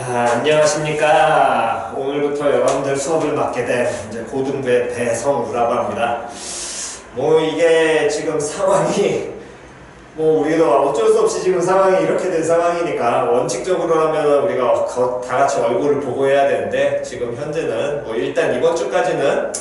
자, 안녕하십니까. 오늘부터 여러분들 수업을 맡게 된 이제 고등부의 배성우라고 합니다. 이게 지금 상황이 우리도 어쩔 수 없이 지금 상황이 이렇게 된 상황이니까 원칙적으로 하면 우리가 다 같이 얼굴을 보고 해야 되는데, 지금 현재는 일단 이번 주까지는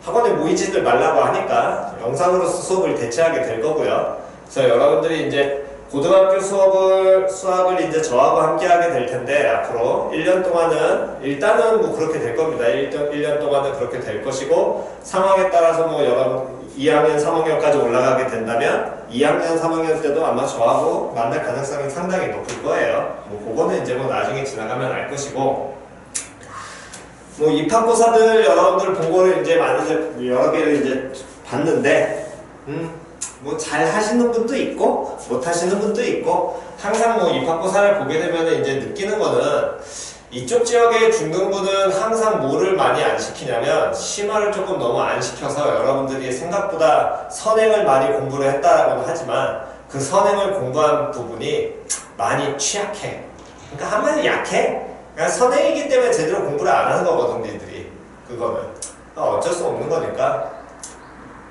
학원에 모이지들 말라고 하니까 영상으로서 수업을 대체하게 될 거고요. 그래서 여러분들이 이제 고등학교 수학을 이제 저하고 함께 하게 될 텐데, 앞으로 1년 동안은 일단은 그렇게 될 겁니다. 1년 동안은 그렇게 될 것이고, 상황에 따라서 여러분 2학년 3학년까지 올라가게 된다면 2학년 3학년 때도 아마 저하고 만날 가능성이 상당히 높을 거예요. 그거는 이제 나중에 지나가면 알 것이고, 입학고사들 여러분들 본 거를 이제 많이들 여러 개를 이제 봤는데, 잘 하시는 분도 있고 못 하시는 분도 있고, 항상 입학고사를 보게 되면 이제 느끼는 거는, 이쪽 지역의 중등부는 항상 뭐를 많이 안 시키냐면 심화를 조금 너무 안 시켜서 여러분들이 생각보다 선행을 많이 공부를 했다라고는 하지만, 그 선행을 공부한 부분이 많이 취약해. 그러니까 한마디로 약해. 그냥 선행이기 때문에 제대로 공부를 안 하는 거거든, 니들이. 그거는 어쩔 수 없는 거니까,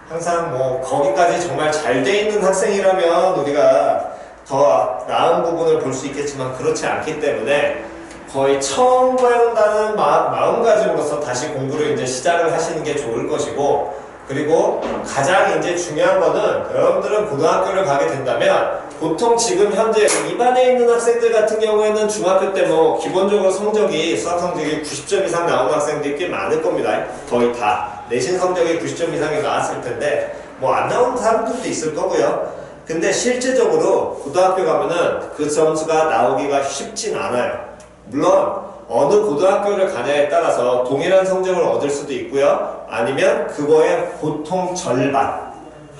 항상 거기까지 정말 잘 돼 있는 학생이라면 우리가 더 나은 부분을 볼 수 있겠지만, 그렇지 않기 때문에 거의 처음 배운다는 마음가짐으로서 다시 공부를 이제 시작을 하시는 게 좋을 것이고, 그리고 가장 이제 중요한 거는, 여러분들은 고등학교를 가게 된다면 보통 지금 현재 입안에 있는 학생들 같은 경우에는 중학교 때 기본적으로 수학 성적이 90점 이상 나오는 학생들이 꽤 많을 겁니다. 거의 다 내신 성적이 90점 이상이 나왔을 텐데, 안 나오는 사람들도 있을 거고요. 근데 실제적으로 고등학교 가면은 그 점수가 나오기가 쉽진 않아요. 물론 어느 고등학교를 가냐에 따라서 동일한 성적을 얻을 수도 있고요, 아니면 그거의 보통 절반,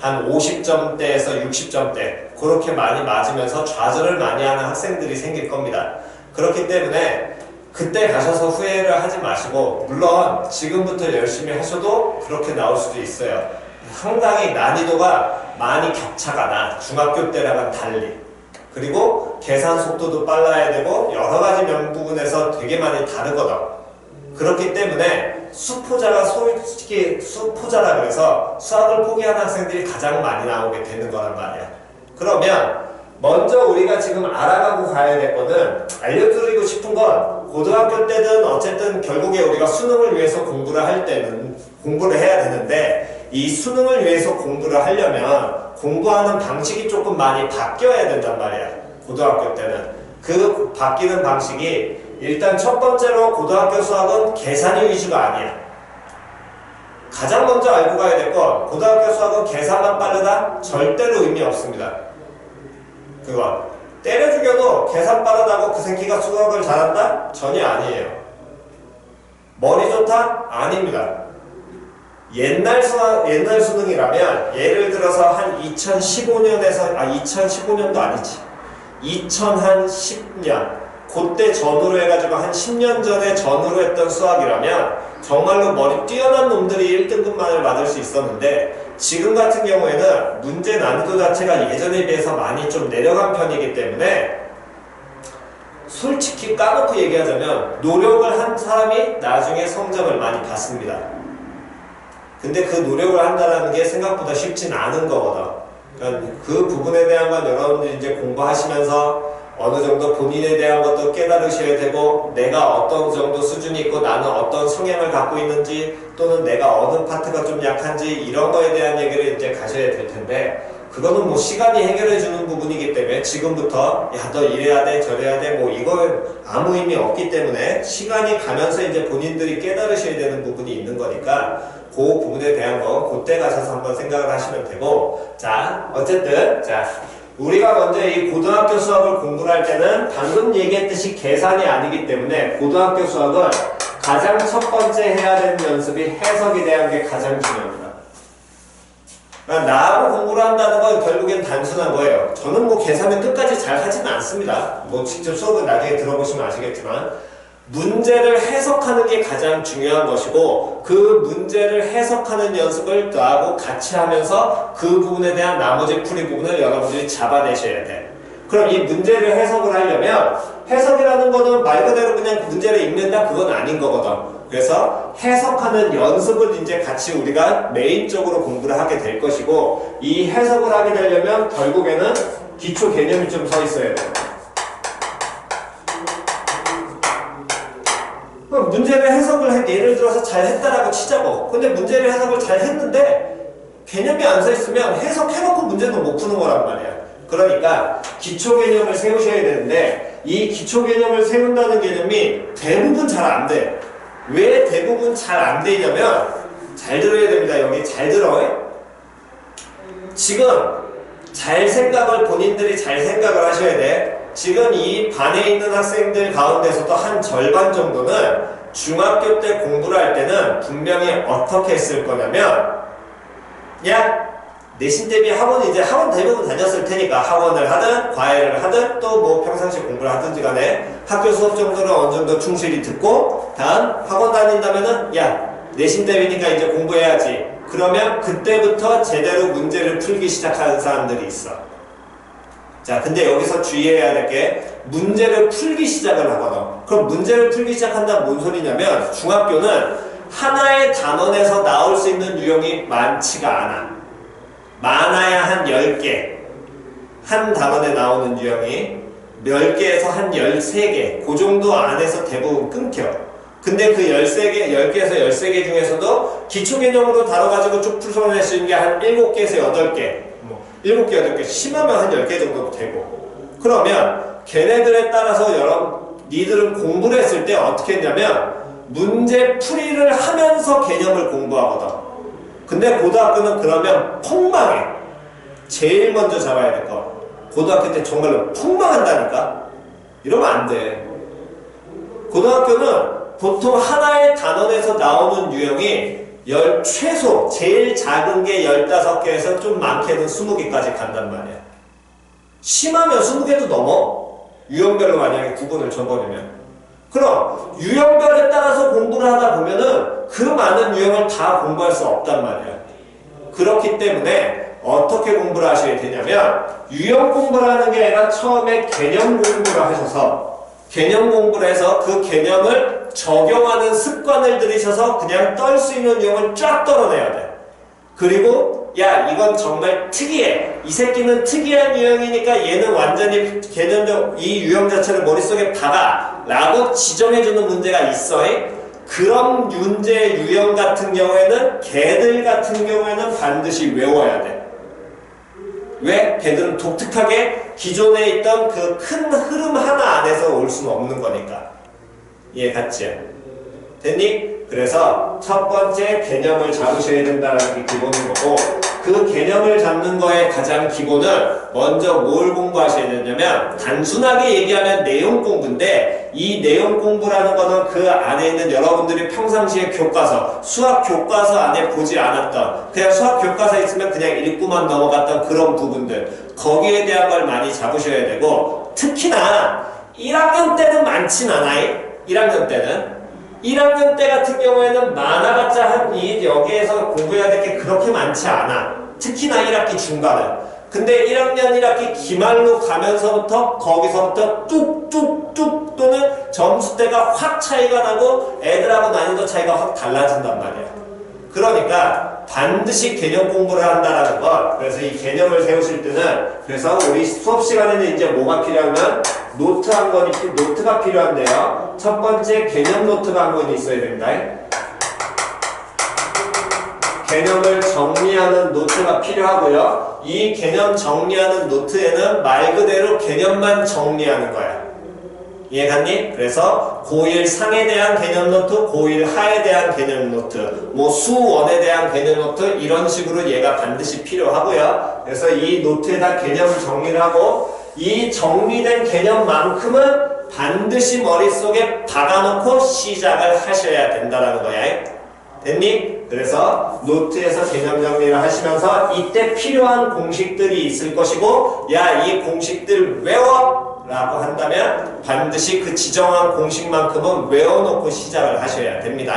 한 50점대에서 60점대 그렇게 많이 맞으면서 좌절을 많이 하는 학생들이 생길 겁니다. 그렇기 때문에 그때 가셔서 후회를 하지 마시고, 물론 지금부터 열심히 하셔도 그렇게 나올 수도 있어요. 상당히 난이도가 많이 격차가 나, 중학교 때랑은 달리. 그리고 계산 속도도 빨라야 되고 여러 가지 부분에서 되게 많이 다르거든. 그렇기 때문에 솔직히 수포자라 그래서 수학을 포기하는 학생들이 가장 많이 나오게 되는 거란 말이야. 그러면 먼저 우리가 지금 알아가고 가야 될 거는, 알려드리고 싶은 건, 고등학교 때든 어쨌든 결국에 우리가 수능을 위해서 공부를 할 때는 공부를 해야 되는데, 이 수능을 위해서 공부를 하려면 공부하는 방식이 조금 많이 바뀌어야 된단 말이야. 고등학교 때는 그 바뀌는 방식이, 일단 첫 번째로 고등학교 수학은 계산이 위주가 아니야. 가장 먼저 알고 가야 될 건, 고등학교 수학은 계산만 빠르다? 절대로 의미 없습니다. 그건 때려 죽여도 계산 빠르다고 그 새끼가 수학을 잘한다? 전혀 아니에요. 머리 좋다? 아닙니다. 옛날 수능이라면 예를 들어서 한 2015년에서 2015년도 아니지, 2010년 그때 전후로 해가지고 한 10년 전에 전후로 했던 수학이라면 정말로 머리 뛰어난 놈들이 1등급만을 받을 수 있었는데, 지금 같은 경우에는 문제 난이도 자체가 예전에 비해서 많이 좀 내려간 편이기 때문에, 솔직히 까놓고 얘기하자면 노력을 한 사람이 나중에 성적을 많이 받습니다. 근데 그 노력을 한다는 게 생각보다 쉽진 않은 거거든. 그러니까 그 부분에 대한 건 여러분들이 이제 공부하시면서 어느 정도 본인에 대한 것도 깨달으셔야 되고, 내가 어떤 정도 수준이 있고 나는 어떤 성향을 갖고 있는지, 또는 내가 어느 파트가 좀 약한지, 이런 거에 대한 얘기를 이제 가셔야 될 텐데, 그거는 시간이 해결해 주는 부분이기 때문에 지금부터 너 이래야 돼 저래야 돼 이건 아무 의미 없기 때문에, 시간이 가면서 이제 본인들이 깨달으셔야 되는 부분이 있는 거니까, 그 부분에 대한 건 그때 가셔서 한번 생각을 하시면 되고. 자, 어쨌든 우리가 먼저 이 고등학교 수학을 공부를 할 때는 방금 얘기했듯이 계산이 아니기 때문에, 고등학교 수학은 가장 첫 번째 해야 되는 연습이 해석에 대한 게 가장 중요합니다. 그러니까 나하고 공부를 한다는 건 결국엔 단순한 거예요. 저는 계산을 끝까지 잘 하지는 않습니다. 직접 수업을 나중에 들어보시면 아시겠지만, 문제를 해석하는 게 가장 중요한 것이고, 그 문제를 해석하는 연습을 나하고 같이 하면서 그 부분에 대한 나머지 풀이 부분을 여러분들이 잡아내셔야 돼. 그럼 이 문제를 해석을 하려면 해석이라는 거는 말 그대로 그냥 문제를 읽는다 그건 아닌 거거든. 그래서 해석하는 연습을 이제 같이 우리가 메인적으로 공부를 하게 될 것이고, 이 해석을 하게 되려면 결국에는 기초 개념이 좀 서 있어야 돼. 그럼 문제를 해석을 해, 예를 들어서 잘 했다라고 치자고. 근데 문제를 해석을 잘 했는데 개념이 안 서 있으면 해석해놓고 문제도 못 푸는 거란 말이야. 그러니까 기초 개념을 세우셔야 되는데, 이 기초 개념을 세운다는 개념이 대부분 잘 안 돼. 왜 대부분 잘 안 되냐면, 잘 들어야 됩니다. 여기 잘 들어요. 지금 본인들이 잘 생각을 하셔야 돼. 지금 이 반에 있는 학생들 가운데서도 한 절반 정도는 중학교 때 공부를 할 때는 분명히 어떻게 했을 거냐면, 야, 내신 대비 학원 대부분 다녔을 테니까 학원을 하든 과외를 하든 또 뭐 평상시 공부를 하든지 간에 학교 수업 정도는 어느 정도 충실히 듣고, 다음 학원 다닌다면은 야, 내신 대비니까 이제 공부해야지. 그러면 그때부터 제대로 문제를 풀기 시작하는 사람들이 있어. 자, 근데 여기서 주의해야 될 게, 문제를 풀기 시작을 하거든. 그럼 문제를 풀기 시작한다는 뭔 소리냐면, 중학교는 하나의 단원에서 나올 수 있는 유형이 많지가 않아. 많아야 한 10개. 한 단원에 나오는 유형이 10개에서 한 13개. 그 정도 안에서 대부분 끊겨. 근데 그 10개에서 13개 중에서도 기초 개념으로 다뤄가지고 쭉 풀어낼 수 있는 게 한 7개에서 8개. 7개, 8개, 심하면 한 10개 정도 되고. 그러면 걔네들에 따라서 니들은 공부를 했을 때 어떻게 했냐면, 문제 풀이를 하면서 개념을 공부하거든. 근데 고등학교는 그러면 폭망해. 제일 먼저 잡아야 될 거. 고등학교 때 정말로 폭망한다니까? 이러면 안 돼. 고등학교는 보통 하나의 단원에서 나오는 유형이 최소 제일 작은 게 15개에서 좀 많게는 20개까지 간단 말이야. 심하면 20개도 넘어. 유형별로 만약에 구분을 줘버리면. 그럼 유형별에 따라서 공부를 하다 보면은 그 많은 유형을 다 공부할 수 없단 말이야. 그렇기 때문에 어떻게 공부를 하셔야 되냐면, 유형 공부를 하는 게 아니라 처음에 개념 공부를 하셔서, 개념 공부를 해서 그 개념을 적용하는 습관을 들이셔서 그냥 떨 수 있는 유형을 쫙 떨어내야 돼. 그리고 야, 이건 정말 특이해. 이 새끼는 특이한 유형이니까 얘는 완전히 개념적 이 유형 자체를 머릿속에 박아 라고 지정해주는 문제가 있어. 그런 문제 유형 같은 경우에는, 걔들 같은 경우에는 반드시 외워야 돼. 왜? 걔들은 독특하게 기존에 있던 그 큰 흐름 하나 안에서 올 수는 없는 거니까. 이해 갔지? 됐니? 그래서 첫 번째 개념을 잡으셔야 된다는 게 기본인 거고, 그 개념을 잡는 거의 가장 기본은 먼저 뭘 공부하셔야 되냐면, 단순하게 얘기하면 내용 공부인데, 이 내용 공부라는 거는 그 안에 있는 여러분들이 평상시에 교과서, 수학 교과서 안에 보지 않았던, 그냥 수학 교과서 있으면 그냥 읽고만 넘어갔던 그런 부분들, 거기에 대한 걸 많이 잡으셔야 되고, 특히나 1학년 때는 많진 않아요. 1학년 때는. 1학년 때 같은 경우에는 많아봤자 여기에서 공부해야 될 게 그렇게 많지 않아. 특히나 1학기 중반은. 근데 1학년 1학기 기말로 가면서부터 거기서부터 뚝뚝뚝 또는 점수대가 확 차이가 나고 애들하고 난이도 차이가 확 달라진단 말이야. 그러니까 반드시 개념 공부를 한다라는 것. 그래서 이 개념을 세우실 때는, 그래서 우리 수업 시간에는 이제 뭐가 필요하면 노트가 필요한데요. 첫 번째 개념 노트가 한 권 있어야 됩니다. 개념을 정리하는 노트가 필요하고요. 이 개념 정리하는 노트에는 말 그대로 개념만 정리하는 거야. 이해갔니? 그래서 고1 상에 대한 개념 노트, 고1 하에 대한 개념 노트, 뭐 수원에 대한 개념 노트, 이런 식으로 얘가 반드시 필요하고요. 그래서 이 노트에다 개념 정리를 하고, 이 정리된 개념만큼은 반드시 머릿속에 박아놓고 시작을 하셔야 된다는 거야. 됐니? 그래서 노트에서 개념 정리를 하시면서 이때 필요한 공식들이 있을 것이고, 야, 이 공식들 외워! 라고 한다면 반드시 그 지정한 공식만큼은 외워놓고 시작을 하셔야 됩니다.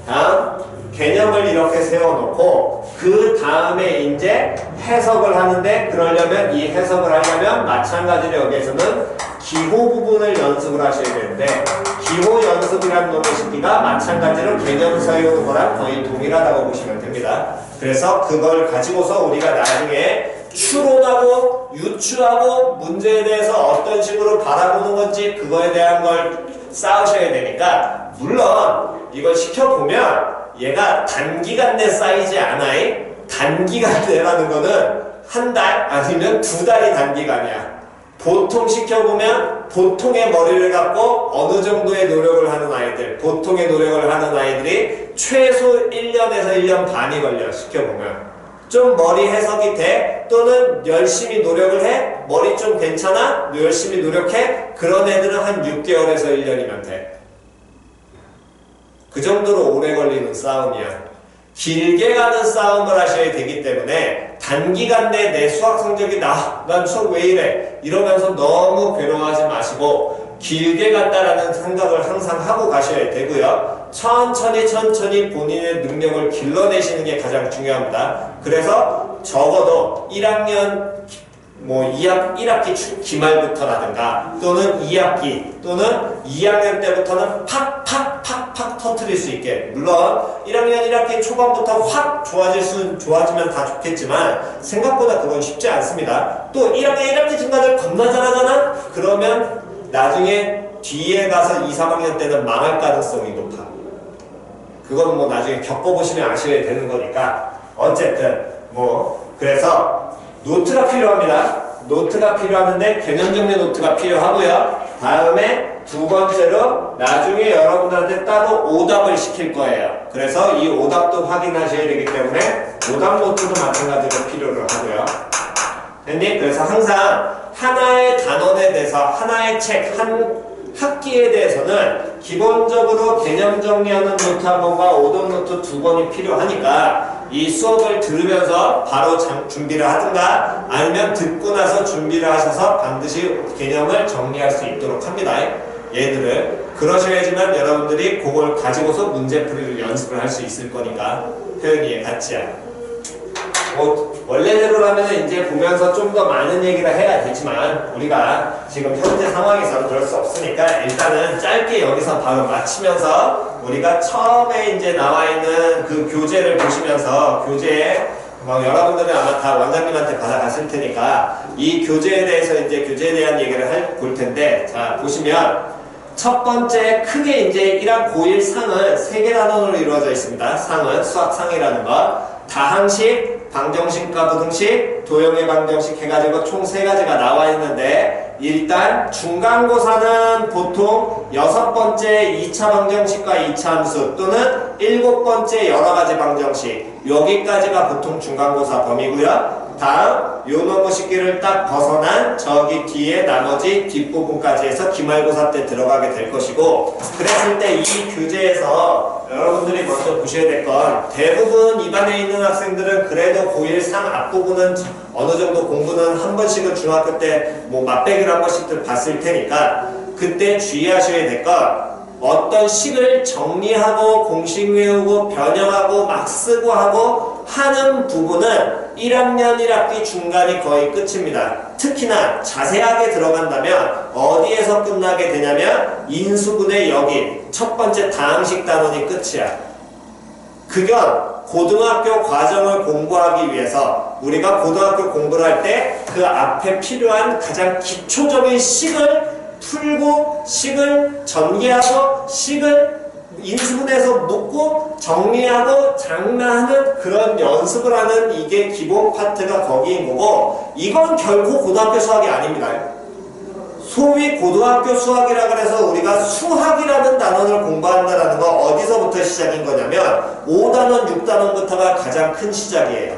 다음. 개념을 이렇게 세워놓고 그 다음에 이제 해석을 하는데 그러려면 이 해석을 하려면 마찬가지로 여기에서는 기호 부분을 연습을 하셔야 되는데 기호 연습이라는 놈의 시기가 마찬가지로 개념 세우는 거랑 거의 동일하다고 보시면 됩니다. 그래서 그걸 가지고서 우리가 나중에 추론하고 유추하고 문제에 대해서 어떤 식으로 바라보는 건지 그거에 대한 걸 쌓으셔야 되니까 물론 이걸 시켜보면 얘가 단기간 내 쌓이지 않아요. 단기간 내라는 거는 한 달 아니면 두 달이 단기간이야. 보통 시켜보면 보통의 머리를 갖고 어느 정도의 노력을 하는 아이들, 보통의 노력을 하는 아이들이 최소 1년에서 1년 반이 걸려 시켜보면. 좀 머리 해석이 돼? 또는 열심히 노력을 해? 머리 좀 괜찮아? 열심히 노력해? 그런 애들은 한 6개월에서 1년이면 돼. 그 정도로 오래 걸리는 싸움이야. 길게 가는 싸움을 하셔야 되기 때문에 단기간 내 내 수학 성적이 난 수학 왜 이래? 이러면서 너무 괴로워하지 마시고 길게 간다라는 생각을 항상 하고 가셔야 되고요. 천천히 본인의 능력을 길러내시는 게 가장 중요합니다. 그래서 적어도 1학년 1학기 기말부터라든가 또는 2학기 또는 2학년 때부터는 팍팍 터뜨릴 수 있게 물론 1학년 1학기 초반부터 확 좋아지면 다 좋겠지만 생각보다 그건 쉽지 않습니다. 또 1학년 1학기 진단을 겁나 잘하잖아? 그러면 나중에 뒤에 가서 2, 3학년 때는 망할 가능성이 높아. 그건 나중에 겪어보시면 아셔야 되는 거니까 어쨌든 그래서 노트가 필요합니다. 노트가 필요하는데 개념 정리 노트가 필요하고요. 다음에 두 번째로 나중에 여러분들한테 따로 오답을 시킬 거예요. 그래서 이 오답도 확인하셔야 되기 때문에 오답 노트도 마찬가지로 필요를 하고요. 됐니? 그래서 항상 하나의 단원에 대해서 하나의 책, 한 학기에 대해서는 기본적으로 개념 정리하는 노트 한 번과 오답 노트 두 번이 필요하니까 이 수업을 들으면서 바로 준비를 하든가 아니면 듣고 나서 준비를 하셔서 반드시 개념을 정리할 수 있도록 합니다. 얘들을. 그러셔야지만 여러분들이 그걸 가지고서 문제풀이를 연습을 할 수 있을 거니까 표현이 같지야. 원래대로라면 이제 보면서 좀 더 많은 얘기를 해야 되지만 우리가 지금 현재 상황에서는 그럴 수 없으니까 일단은 짧게 여기서 바로 마치면서 우리가 처음에 이제 나와 있는 그 교재를 보시면서 교재에 여러분들은 아마 다 원장님한테 받아갔을 테니까 이 교재에 대해서 이제 교재에 대한 얘기를 볼 텐데 자 보시면 첫 번째 크게 이제 1학 고1 상은 3개 단원으로 이루어져 있습니다. 상은 수학상이라는 것 다항식, 방정식과 부등식, 도형의 방정식 해가지고 총 3가지가 나와 있는데 일단 중간고사는 보통 6번째 2차 방정식과 2차 함수 또는 7번째 여러가지 방정식 여기까지가 보통 중간고사 범위고요. 다음 요놈의 시기를 딱 벗어난 저기 뒤에 나머지 뒷부분까지 해서 기말고사 때 들어가게 될 것이고 그랬을 때 이 교재에서 여러분들이 먼저 보셔야 될 건 대부분 입안에 있는 학생들은 그래도 고1 상 앞부분은 어느 정도 공부는 한 번씩은 중학교 때 맛배기를 한 번씩들 봤을 테니까 그때 주의하셔야 될 건 어떤 식을 정리하고 공식 외우고 변형하고 막 쓰고 하고 하는 부분은 1학년 1학기 중간이 거의 끝입니다. 특히나 자세하게 들어간다면 어디에서 끝나게 되냐면 인수분해 여기 첫 번째 다항식 단원이 끝이야. 그건 고등학교 과정을 공부하기 위해서 우리가 고등학교 공부를 할 때 그 앞에 필요한 가장 기초적인 식을 풀고 식을 전개하고 식을 인수분해해서 묶고 정리하고 장난하는 그런 연습을 하는 이게 기본 파트가 거기인 거고 이건 결코 고등학교 수학이 아닙니다. 소위 고등학교 수학이라 그래서 우리가 수학이라는 단원을 공부한다는 거 어디서부터 시작인 거냐면 5단원, 6단원부터가 가장 큰 시작이에요.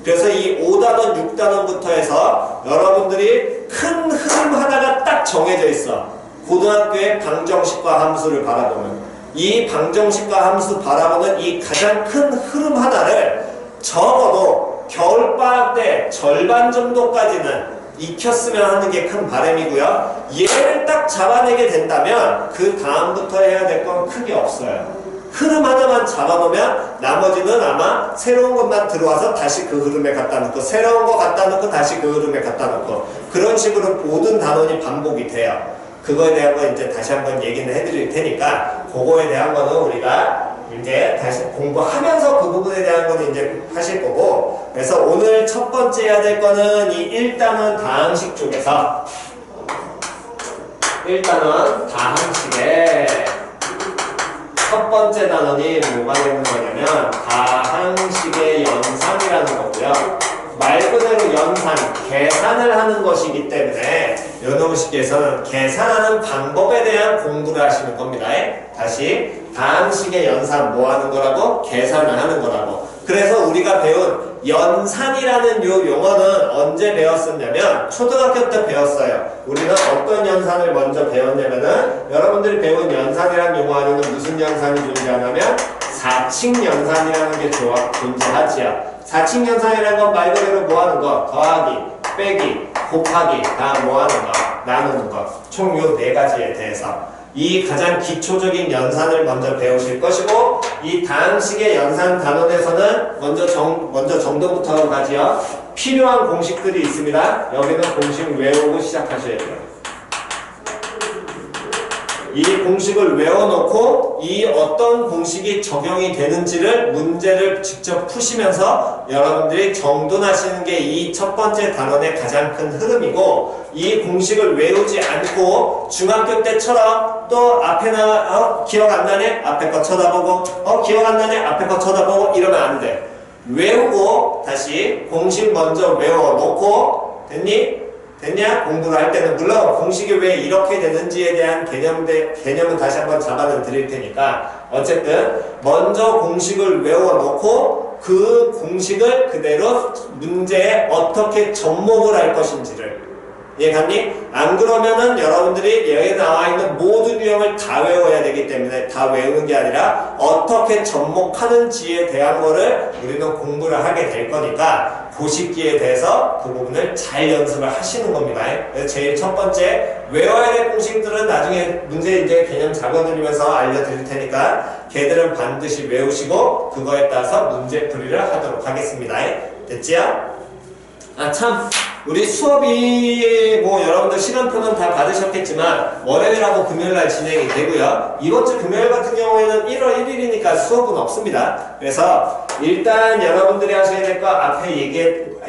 그래서 이 5단원, 6단원부터 해서 여러분들이 큰 흐름 하나가 딱 정해져 있어. 고등학교의 방정식과 함수를 바라보는 이 방정식과 함수 바라보는 이 가장 큰 흐름 하나를 적어도 겨울방학 때 절반 정도까지는 익혔으면 하는 게 큰 바람이고요. 얘를 딱 잡아내게 된다면 그 다음부터 해야 될 건 크게 없어요. 흐름 하나만 잡아놓으면 나머지는 아마 새로운 것만 들어와서 다시 그 흐름에 갖다 놓고 새로운 거 갖다 놓고 다시 그 흐름에 갖다 놓고 그런 식으로 모든 단원이 반복이 돼요. 그거에 대한 거 이제 다시 한번 얘기는 해드릴 테니까 그거에 대한 거는 우리가 이제 다시 공부하면서 그 부분에 대한 거는 이제 하실 거고 그래서 오늘 첫 번째 해야 될 거는 이 1단원 다항식 쪽에서 1단원 다항식에 첫 번째 단원이 뭐가 되는 거냐면 다항식의 연산이라는 거고요. 말 그대로 연산, 계산을 하는 것이기 때문에 연호식에서는 계산하는 방법에 대한 공부를 하시는 겁니다. 다시 다항식의 연산 뭐 하는 거라고? 계산을 하는 거라고. 그래서 우리가 배운 연산이라는 요 용어는 언제 배웠었냐면 초등학교 때 배웠어요. 우리는 어떤 연산을 먼저 배웠냐면은 여러분들이 배운 연산이라는 용어 안에는 무슨 연산이 존재하냐면 사칙 연산이라는 게 존재하지요. 사칙 연산이라는 건 말 그대로 뭐 하는 거? 더하기, 빼기, 곱하기, 다 뭐 하는 거? 나누는 거. 총 요 네 가지에 대해서 이 가장 기초적인 연산을 먼저 배우실 것이고 이 다항식의 연산 단원에서는 먼저 정도부터 가지요. 필요한 공식들이 있습니다. 여기는 공식 외우고 시작하셔야 돼요. 이 공식을 외워놓고 이 어떤 공식이 적용이 되는지를 문제를 직접 푸시면서 여러분들이 정돈하시는 게 이 첫 번째 단원의 가장 큰 흐름이고 이 공식을 외우지 않고 중학교 때처럼 또 앞에 기억 안 나네? 앞에 거 쳐다보고 기억 안 나네? 앞에 거 쳐다보고 이러면 안 돼. 외우고 다시 공식 먼저 외워놓고 됐니? 됐냐? 공부를 할 때는 물론 공식이 왜 이렇게 되는지에 대한 개념은 다시 한번 잡아는 드릴 테니까 어쨌든 먼저 공식을 외워놓고 그 공식을 그대로 문제에 어떻게 접목을 할 것인지를 이해갔니? 안 그러면은 여러분들이 여기 나와 있는 모든 유형을 다 외워야 되기 때문에 다 외우는 게 아니라 어떻게 접목하는지에 대한 거를 우리는 공부를 하게 될 거니까 고식기에 대해서 그 부분을 잘 연습을 하시는 겁니다. 그래서 제일 첫 번째 외워야 될 공식들은 나중에 문제 이제 개념 잡아드리면서 알려드릴 테니까 걔들은 반드시 외우시고 그거에 따라서 문제풀이를 하도록 하겠습니다. 됐지요? 참 우리 수업이 뭐 여러분들 시간표는 다 받으셨겠지만 월요일하고 금요일날 진행이 되고요. 이번 주 금요일 같은 경우에는 1월 1일이니까 수업은 없습니다. 그래서 일단 여러분들이 하셔야 될 거 앞에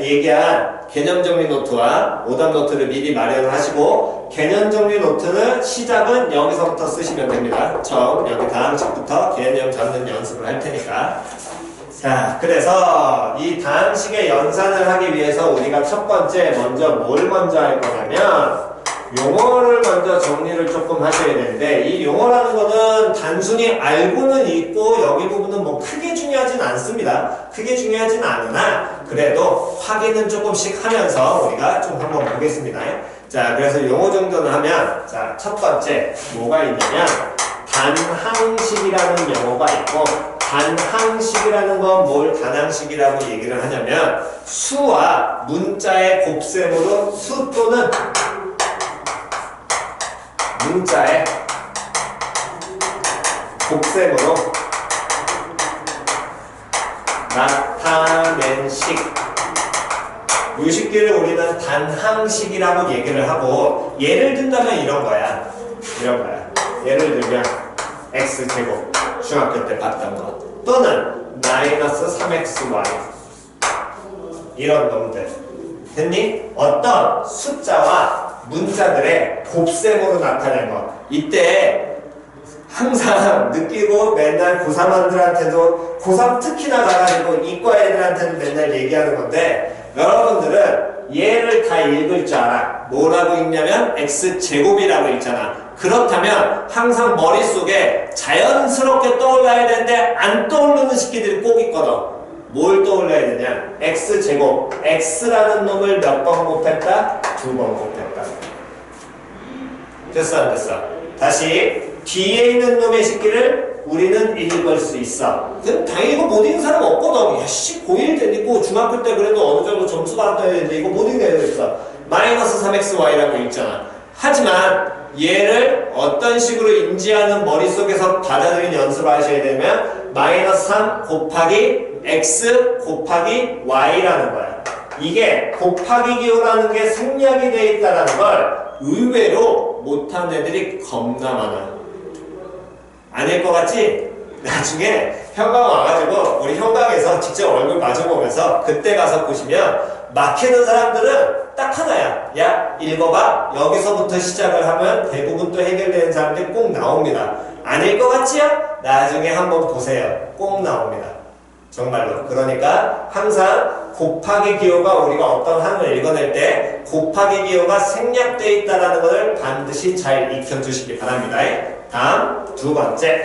얘기한 개념정리 노트와 오답 노트를 미리 마련을 하시고 개념정리 노트는 시작은 여기서부터 쓰시면 됩니다. 처음 여기 다항식부터 개념 잡는 연습을 할 테니까 자, 그래서 이 다항식의 연산을 하기 위해서 우리가 첫 번째 뭘 먼저 할 거냐면 용어를 먼저 정리를 조금 하셔야 되는데 이 용어라는 거는 단순히 알고는 있고 여기 부분은 뭐 크게 중요하진 않습니다. 크게 중요하진 않으나 그래도 확인은 조금씩 하면서 우리가 좀 한번 보겠습니다. 자, 그래서 용어 정도는 하면 자, 첫 번째 뭐가 있냐면 단항식이라는 용어가 있고 단항식이라는 건 뭘 단항식이라고 얘기를 하냐면 수와 문자의 곱셈으로 수 또는 문자의 곱셈으로 나타낸 식 이 식들을 우리는 단항식이라고 얘기를 하고 예를 든다면 이런 거야 예를 들면 x제곱 중학교 때 봤던 거 또는 마이너스 3xy 이런 놈들 됐니? 어떤 숫자와 문자들의 곱셈으로 나타낸 것 이때 항상 느끼고 맨날 고3한들한테도 고3 특히나 가가지고 이과 애들한테는 맨날 얘기하는 건데 여러분들은 얘를 다 읽을 줄 알아. 뭐라고 읽냐면 x제곱이라고 읽잖아. 그렇다면 항상 머릿속에 자연스럽게 떠올라야 되는데 안 떠오르는 식기들이 꼭 있거든. 뭘 떠올려야 되냐? x제곱 x라는 놈을 몇 번 곱했다? 2번 곱했다. 됐어 안 됐어? 다시 뒤에 있는 놈의 식기를 우리는 읽을 수 있어. 당연히 이거 못 읽는 사람 없거든. 야씨 고1 때니고 중학교 때 그래도 어느 정도 점수 받았다 했는데 이거 못 읽는 애들 있어. 마이너스 3xy라고 읽잖아. 하지만 얘를 어떤 식으로 인지하는 머릿속에서 받아들이는 연습을 하셔야 되면 마이너스 3 곱하기 x 곱하기 y라는 거야. 이게 곱하기 기호라는 게 생략이 되어 있다는 걸 의외로 못한 애들이 겁나 많아. 아닐 것 같지? 나중에 현강 와가지고 우리 현강에서 직접 얼굴 마주보면서 그때 가서 보시면 막히는 사람들은 딱 하나야. 야, 읽어봐. 여기서부터 시작을 하면 대부분 또 해결되는 사람들이 꼭 나옵니다. 아닐 것 같지요? 나중에 한번 보세요. 꼭 나옵니다. 정말로. 그러니까 항상 곱하기 기호가 우리가 어떤 항을 읽어낼 때 곱하기 기호가 생략되어 있다는 것을 반드시 잘 익혀주시기 바랍니다. 다음 두 번째.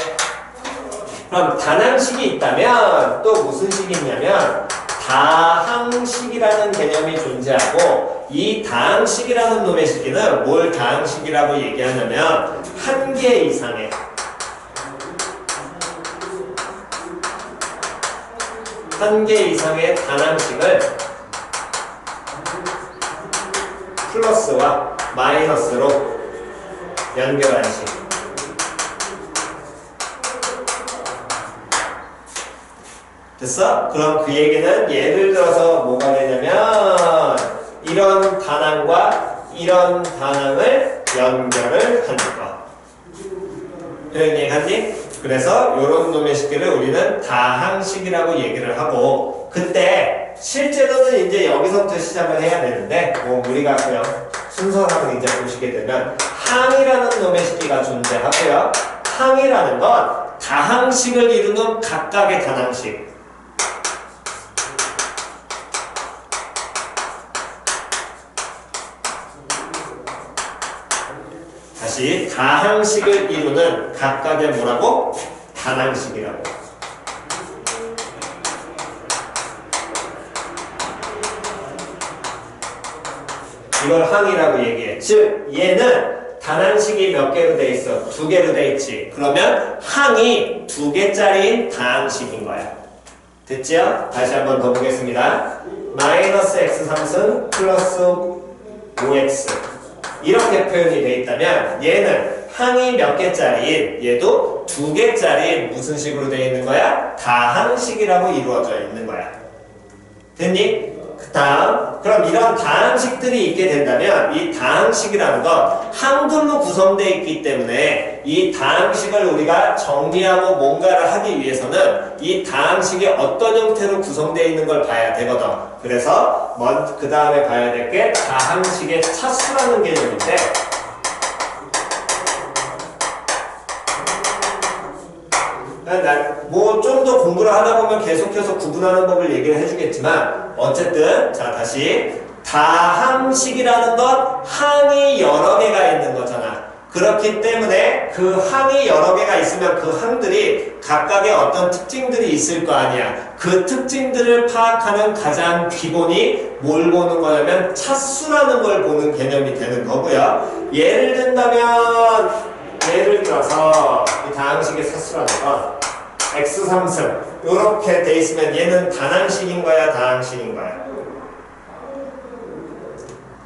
그럼 단항식이 있다면 또 무슨 식이 있냐면 다항식이라는 개념이 존재하고 이 다항식이라는 놈의 식기는 뭘 다항식이라고 얘기하냐면 한 개 이상의 단항식을 플러스와 마이너스로 연결한 식. 됐어? 그럼 그 얘기는 예를 들어서 뭐가 되냐면 이런 단항과 이런 단항을 연결을 하는 거. 이런 얘기 하니? 그래서 이런 놈의 식기를 우리는 다항식이라고 얘기를 하고 그때 실제로는 이제 여기서부터 시작을 해야 되는데 뭐 우리가 그냥 순서상을 이제 보시게 되면 항이라는 놈의 식기가 존재하고요. 항이라는 건 다항식을 이루는 각각의 단항식. 다시 다항식을 이루는 각각의 뭐라고? 단항식이라고. 이걸 항이라고 얘기해. 즉 얘는 단항식이 몇 개로 돼 있어? 두 개로 돼 있지. 그러면 항이 두 개짜리인 다항식인 거야. 됐죠? 다시 한번 더 보겠습니다. 마이너스 x 3승 플러스 5x 이렇게 표현이 되어 있다면 얘는 항이 몇 개짜리인 얘도 두 개짜리인 무슨 식으로 되어 있는 거야? 다항식이라고 이루어져 있는 거야. 됐니? 그 다음 그럼 이런 다항식들이 있게 된다면 이 다항식이라는 건 항들로 구성되어 있기 때문에 이 다항식을 우리가 정리하고 뭔가를 하기 위해서는 이 다항식이 어떤 형태로 구성되어 있는 걸 봐야 되거든. 그래서 그 다음에 봐야 될 게 다항식의 차수라는 개념인데 뭐 좀 더 공부를 하다 보면 계속해서 구분하는 법을 얘기를 해주겠지만 어쨌든 자 다시 다항식이라는 건 항이 여러 개가 있는 거잖아. 그렇기 때문에 그 항이 여러 개가 있으면 그 항들이 각각의 어떤 특징들이 있을 거 아니야. 그 특징들을 파악하는 가장 기본이 뭘 보는 거냐면 차수라는 걸 보는 개념이 되는 거고요. 예를 들어서 이 다항식의 차수라는 건 x 3승 이렇게 돼 있으면 얘는 단항식인 거야, 다항식인 거야?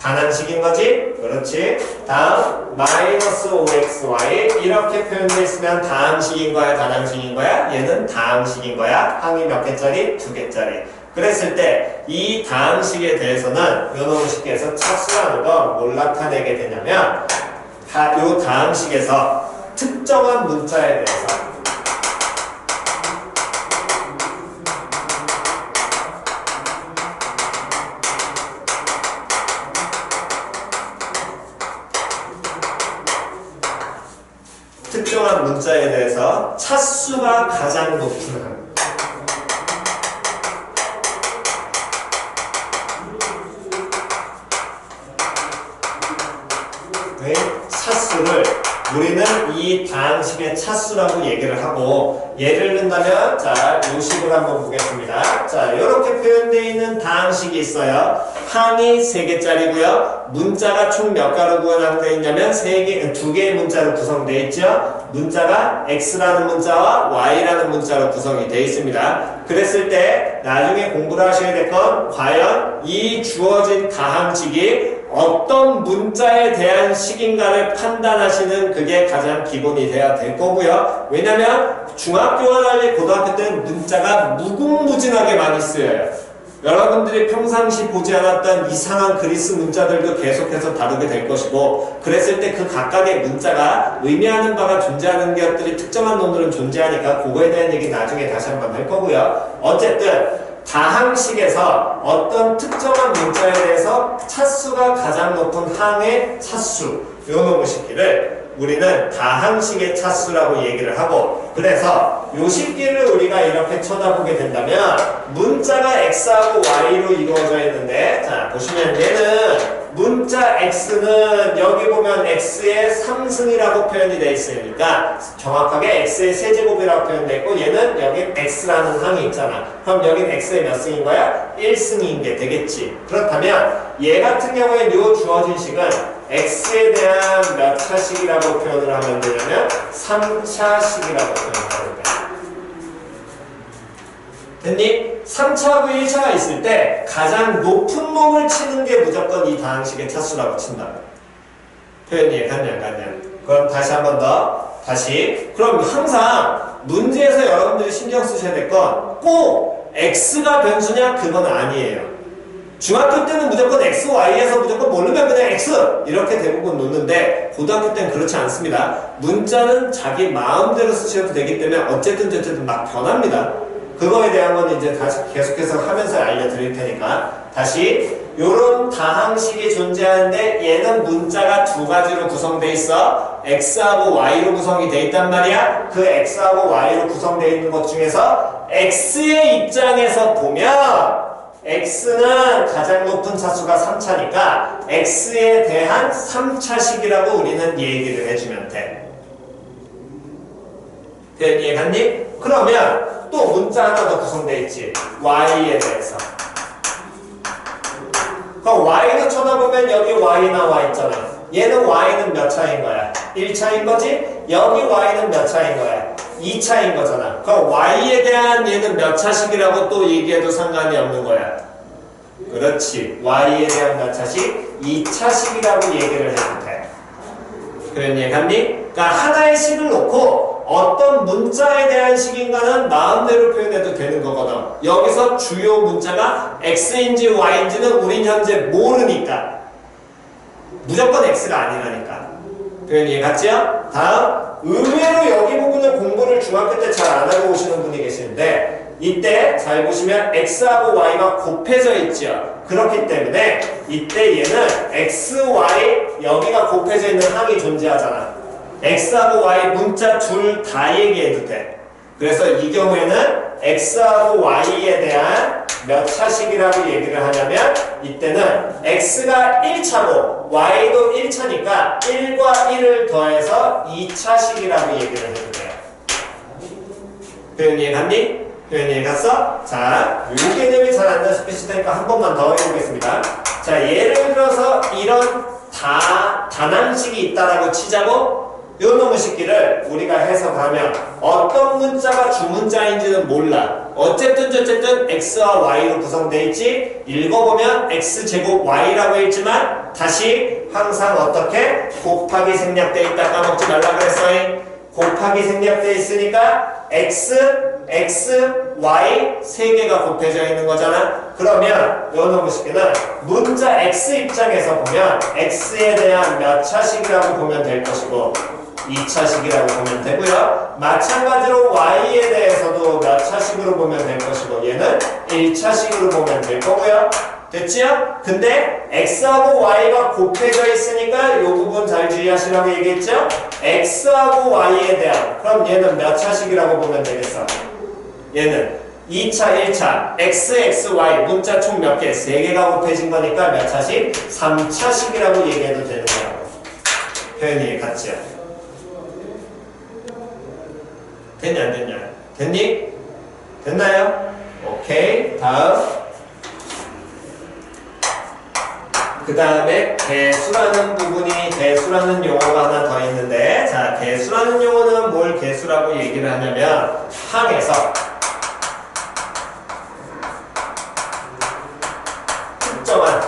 단항식인 거지? 그렇지. 다음 마이너스 5xy 이렇게 표현되어 있으면 다항식인 거야, 단항식인 거야? 얘는 다항식인 거야. 항이 몇 개짜리? 두 개짜리. 그랬을 때 이 다항식에 대해서는 요놈 식에서 차수라는 건 뭘 나타내게 되냐면 요 다항식에서 특정한 문자에 대해서 특정한 문자에 대해서 차수가 가장 높은 항. 차수를 우리는 이 다항식의 차수라고 얘기를 하고 예를 든다면 자, 이 식을 한번 보겠습니다. 자, 이렇게 표현되어 있는 다항식이 있어요. 항이 3개짜리고요. 문자가 총 몇 가로 구성되어 있냐면 2개의 문자로 구성되어 있죠. 문자가 x라는 문자와 y라는 문자로 구성이 되어 있습니다. 그랬을 때 나중에 공부를 하셔야 될 건 과연 이 주어진 다항식이 어떤 문자에 대한 식인가를 판단하시는 그게 가장 기본이 돼야 될 거고요. 왜냐면 중학교와 달리 고등학교 때는 문자가 무궁무진하게 많이 쓰여요. 여러분들이 평상시 보지 않았던 이상한 그리스 문자들도 계속해서 다루게 될 것이고, 그랬을 때 그 각각의 문자가 의미하는 바가 존재하는 것들이 특정한 논술은 존재하니까 그거에 대한 얘기 나중에 다시 한번 할 거고요. 어쨌든 다항식에서 어떤 특정한 문자에 대해서 차수가 가장 높은 항의 차수, 요 놈의 식기를 우리는 다항식의 차수라고 얘기를 하고, 그래서 요 식기를 우리가 이렇게 쳐다보게 된다면 문자가 x하고 y로 이루어져 있는데, 자 보시면 얘는 문자 x는 여기 보면 x의 3승이라고 표현이 되어 있으니까 정확하게 x의 세제곱이라고 표현되어 있고, 얘는 여기 x라는 항이 있잖아. 그럼 여긴 x의 몇 승인 거야? 1승인 게 되겠지. 그렇다면 얘 같은 경우에 요 주어진 식은 x에 대한 몇 차식이라고 표현을 하면 되냐면 3차식이라고 표현하는 거야. 됐니? 3차하고 1차가 있을 때 가장 높은 놈을 치는 게 무조건 이 다항식의 차수라고 친다. 표현이 갔냐? 그럼 다시 한 번 더. 그럼 항상 문제에서 여러분들이 신경 쓰셔야 될 건 꼭 x가 변수냐? 그건 아니에요. 중학교 때는 무조건 x, y에서 무조건 모르면 그냥 x 이렇게 대부분 놓는데, 고등학교 때는 그렇지 않습니다. 문자는 자기 마음대로 쓰셔도 되기 때문에 어쨌든 막 변합니다. 그거에 대한 건 이제 다시 계속해서 하면서 알려드릴 테니까. 다시 요런 다항식이 존재하는데 얘는 문자가 두 가지로 구성되어 있어. x하고 y로 구성이 되어 있단 말이야. 그 x하고 y로 구성되어 있는 것 중에서 x의 입장에서 보면 x는 가장 높은 차수가 3차니까 x에 대한 3차식이라고 우리는 얘기를 해주면 돼. 이해갔니? 그러면 또 문자 하나 더 구성되어 있지. y에 대해서. 그럼 y는 쳐다보면 여기 y 나와 있잖아. 얘는 y는 몇 차인 거야? 1차인 거지? 여기 y는 몇 차인 거야? 2차인 거잖아. 그럼 y에 대한 얘는 몇 차식이라고 또 얘기해도 상관이 없는 거야. 그렇지. y에 대한 몇 차식? 2차식이라고 얘기를 해도 돼. 그런 얘기 갔니? 그러니까 하나의 식을 놓고 어떤 문자에 대한 식인가는 마음대로 표현해도 되는 거거든. 여기서 주요 문자가 x인지 y인지는 우린 현재 모르니까. 무조건 x가 아니라니까. 표현 이해 갔지요? 다음. 의외로 여기 부분은 공부를 중학교 때 잘 안 하고 오시는 분이 계시는데, 이때 잘 보시면 x하고 y가 곱해져 있죠. 그렇기 때문에 이때 얘는 x, y 여기가 곱해져 있는 항이 존재하잖아. x하고 y 문자 둘 다 얘기해도 돼. 그래서 이 경우에는 x하고 y에 대한 몇 차식이라고 얘기를 하냐면, 이때는 x가 1차고 y도 1차니까 1과 1을 더해서 2차식이라고 얘기를 해도 돼요. 표현 이해 갔니? 표현 이해 갔어? 자, 이 개념이 잘 안 잡히실 테니까 한 번만 더 해보겠습니다. 자, 예를 들어서 이런 단항식이 있다라고 치자고. 요 놈의 식기를 우리가 해석하면 어떤 문자가 주문자인지는 몰라. 어쨌든 x와 y로 구성되어 있지. 읽어보면 x제곱 y라고 했지만 다시 항상 어떻게? 곱하기 생략되어 있다 까먹지 말라 그랬어. 곱하기 생략되어 있으니까 x, y 세 개가 곱해져 있는 거잖아. 그러면 요 놈의 식기는 문자 x 입장에서 보면 x에 대한 몇 차식이라고 보면 될 것이고 2차식이라고 보면 되고요. 마찬가지로 y에 대해서도 몇 차식으로 보면 될 것이고 얘는 1차식으로 보면 될 거고요. 됐지요? 근데 x하고 y가 곱해져 있으니까 이 부분 잘 주의하시라고 얘기했죠? x하고 y에 대한, 그럼 얘는 몇 차식이라고 보면 되겠어? 얘는 2차, 1차, x, y 문자 총 몇 개? 3개가 곱해진 거니까 몇 차식? 3차식이라고 얘기해도 되는 거라고. 표현이 같지요? 됐냐 안 됐냐? 됐니? 됐나요? 오케이. 다음. 그 다음에 개수라는 부분이, 개수라는 용어가 하나 더 있는데, 자, 개수라는 용어는 뭘 개수라고 얘기를 하냐면 항에서 특정한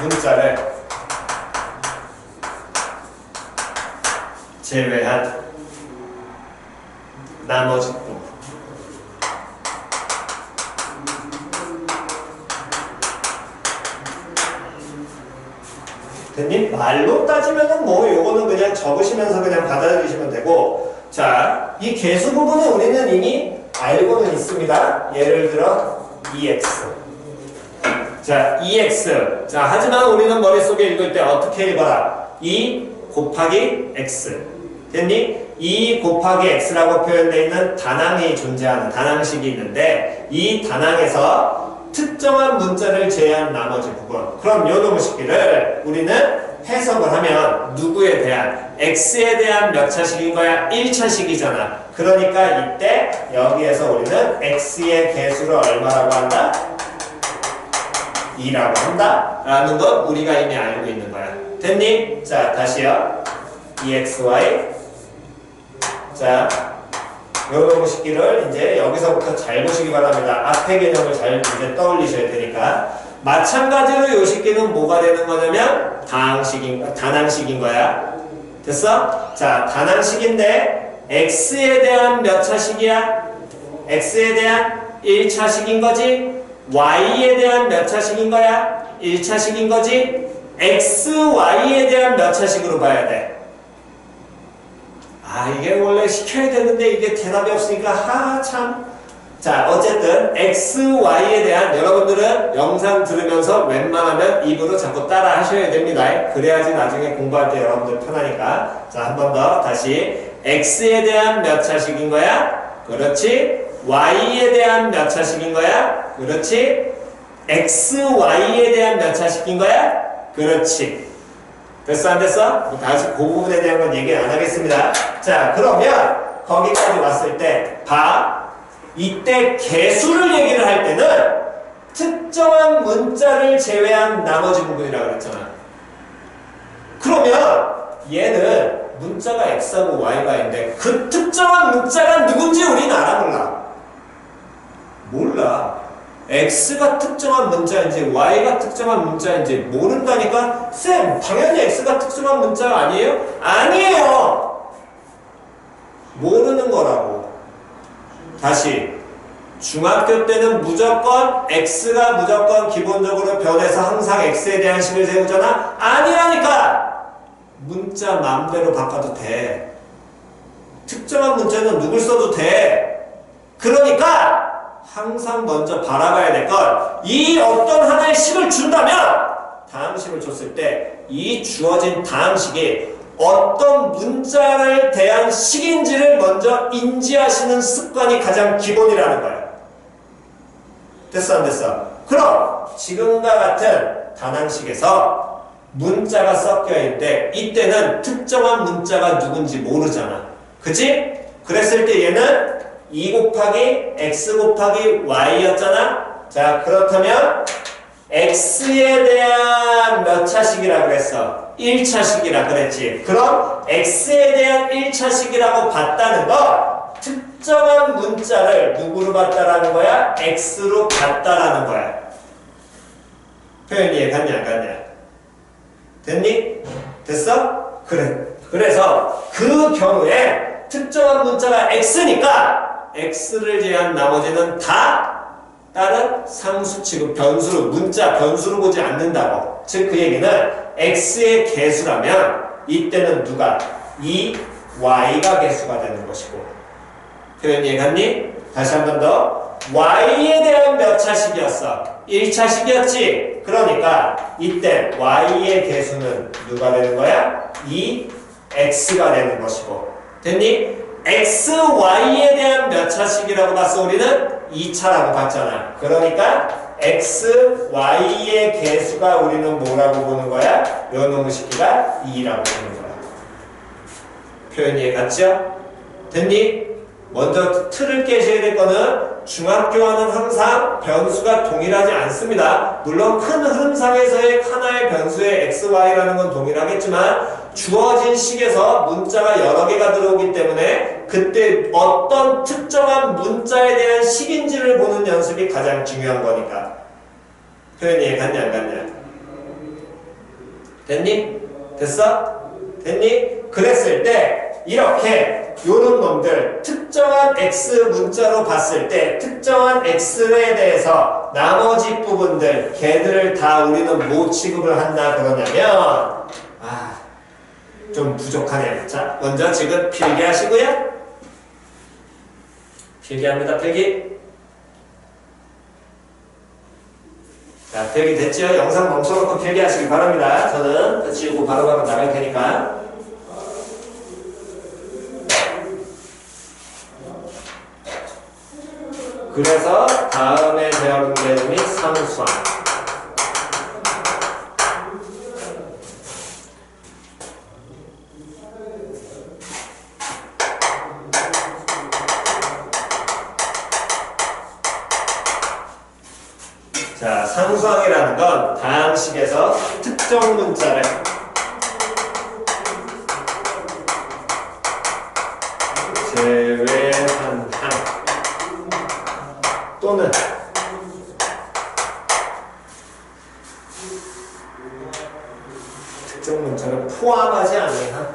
문자를 제외한 나머지 부분. 됐니? 말로 따지면은 뭐 요거는 그냥 적으시면서 그냥 받아들이시면 되고, 자, 이 개수 부분은 우리는 이미 알고는 있습니다. 예를 들어 EX. 자, EX. 자, 하지만 우리는 머릿속에 읽을 때 어떻게 읽어라? 2 곱하기 X. 됐니? 2 곱하기 X라고 표현되어 있는 단항이 존재하는 단항식이 있는데, 이 단항에서 특정한 문자를 제외한 나머지 부분. 그럼 요 놈식기를 우리는 해석을 하면 누구에 대한? X에 대한 몇 차식인 거야? 1차식이잖아. 그러니까 이때 여기에서 우리는 X의 개수를 얼마라고 한다? 2라고 한다. 라는 건 우리가 이미 알고 있는 거야. 됐니? 자, 다시요. EXY. 자, 요 식기를 이제 여기서부터 잘 보시기 바랍니다. 앞에 개념을 잘 이제 떠올리셔야 되니까. 마찬가지로 요 식기는 뭐가 되는 거냐면 단항식인 거야. 됐어? 자, 단항식인데 X에 대한 몇 차식이야? X에 대한 1차식인 거지? Y에 대한 몇 차식인 거야? 1차식인 거지? XY에 대한 몇 차식으로 봐야 돼? 아, 이게 원래 시켜야 되는데 이게 대답이 없으니까 참. 자, 어쨌든 XY에 대한 여러분들은 영상 들으면서 웬만하면 입으로 자꾸 따라 하셔야 됩니다. 그래야지 나중에 공부할 때 여러분들 편하니까. 자, 한 번 더 다시. X에 대한 몇 차식인 거야? 그렇지. Y에 대한 몇 차식인 거야? 그렇지. XY에 대한 몇 차식인 거야? 그렇지. 됐어 안 됐어? 다시 그 부분에 대한 건 얘기 안 하겠습니다. 자, 그러면 거기까지 왔을 때 봐. 이때 개수를 얘기를 할 때는 특정한 문자를 제외한 나머지 부분이라고 그랬잖아. 그러면 얘는 문자가 X하고 Y가 있는데 그 특정한 문자가 누군지 우리는 알아 몰라? 몰라. X가 특정한 문자인지 Y가 특정한 문자인지 모른다니까? 쌤, 당연히 X가 특정한 문자가 아니에요? 아니에요! 모르는 거라고. 다시, 중학교 때는 무조건 X가 무조건 기본적으로 변해서 항상 X에 대한 식을 세우잖아? 아니라니까! 문자 맘대로 바꿔도 돼. 특정한 문자는 누굴 써도 돼. 그러니까 항상 먼저 바라봐야 될 건 이 어떤 하나의 식을 준다면 다항식을 줬을 때 이 주어진 다항식이 어떤 문자를 대한 식인지를 먼저 인지하시는 습관이 가장 기본이라는 거예요. 됐어 안 됐어? 그럼 지금과 같은 단항식에서 문자가 섞여 있는데 이때는 특정한 문자가 누군지 모르잖아. 그치? 그랬을 때 얘는 2 곱하기 x 곱하기 y였잖아. 자, 그렇다면 x에 대한 몇 차식이라고 그랬어? 1차식이라 그랬지. 그럼 x에 대한 1차식이라고 봤다는 건 특정한 문자를 누구로 봤다라는 거야? x로 봤다라는 거야. 표현이 이해 갔냐 안 갔냐? 됐니? 됐어? 그래. 그래서 그 경우에 특정한 문자가 x니까 x를 제외한 나머지는 다 다른 상수 취급 변수로 문자 변수로 보지 않는다고. 즉 그 얘기는 x의 개수라면 이때는 누가? 이 y가 개수가 되는 것이고. 표현 이해갔니? 다시 한 번 더. y에 대한 몇 차식이었어? 1차식이었지? 그러니까 이때 y의 개수는 누가 되는 거야? 이 x가 되는 것이고. 됐니? x, y에 대한 몇 차식이라고 봤어? 우리는 2차라고 봤잖아. 그러니까 x, y의 개수가 우리는 뭐라고 보는 거야? 요 놈의 식기가 2라고 보는 거야. 표현 이해 갔죠? 됐니? 먼저 틀을 깨셔야 될 거는 중학교와는 항상 변수가 동일하지 않습니다. 물론 큰 흐름상에서의 하나의 변수의 x, y라는 건 동일하겠지만 주어진 식에서 문자가 여러 개가 들어오기 때문에 그때 어떤 특정한 문자에 대한 식인지를 보는 연습이 가장 중요한 거니까. 표현 이해 갔냐 안 갔냐? 됐니? 됐어? 됐니? 그랬을 때 이렇게 요런 놈들 특정한 X 문자로 봤을 때 특정한 X에 대해서 나머지 부분들 걔들을 다 우리는 뭐 취급을 한다 그러냐면 좀 부족하네요. 자, 먼저 지금 필기하시고요. 필기합니다. 필기. 자, 필기 됐죠? 영상 멈춰놓고 필기하시기 바랍니다. 저는 지우고 바로바로 나갈 테니까. 그래서 다음에 배우는 개념이 상수항. 자, 상수항이라는 건 다항식에서 특정 문자를 제외한 항 또는 특정 문자를 포함하지 않는 항,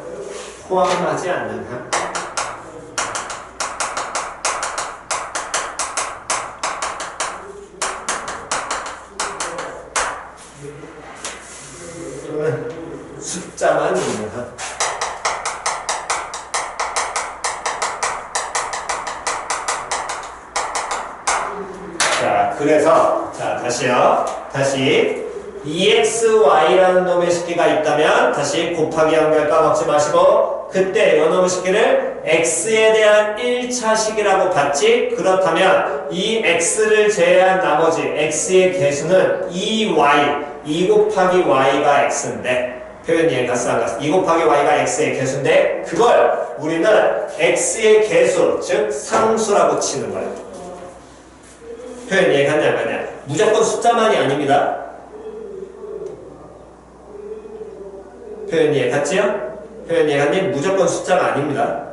포함하지 않는 항. 숫자만 있는 항. 자, 그래서 자, 다시요. 다시 EXY라는 놈의 식기가 있다면 다시 곱하기 연결 까먹지 마시고 그때 요 놈의 식기를 X에 대한 1차 식이라고 봤지? 그렇다면 이 X를 제외한 나머지 X의 개수는 2Y 2 곱하기 Y가 X인데 표현 이해 갔어 안 갔어? 2 곱하기 Y가 X의 개수인데 그걸 우리는 X의 개수 즉 상수라고 치는 거예요. 표현 이해 갔냐 안 갔냐? 무조건 숫자만이 아닙니다. 표현 이해 갔지요? 표현 이해 갔니? 무조건 숫자가 아닙니다.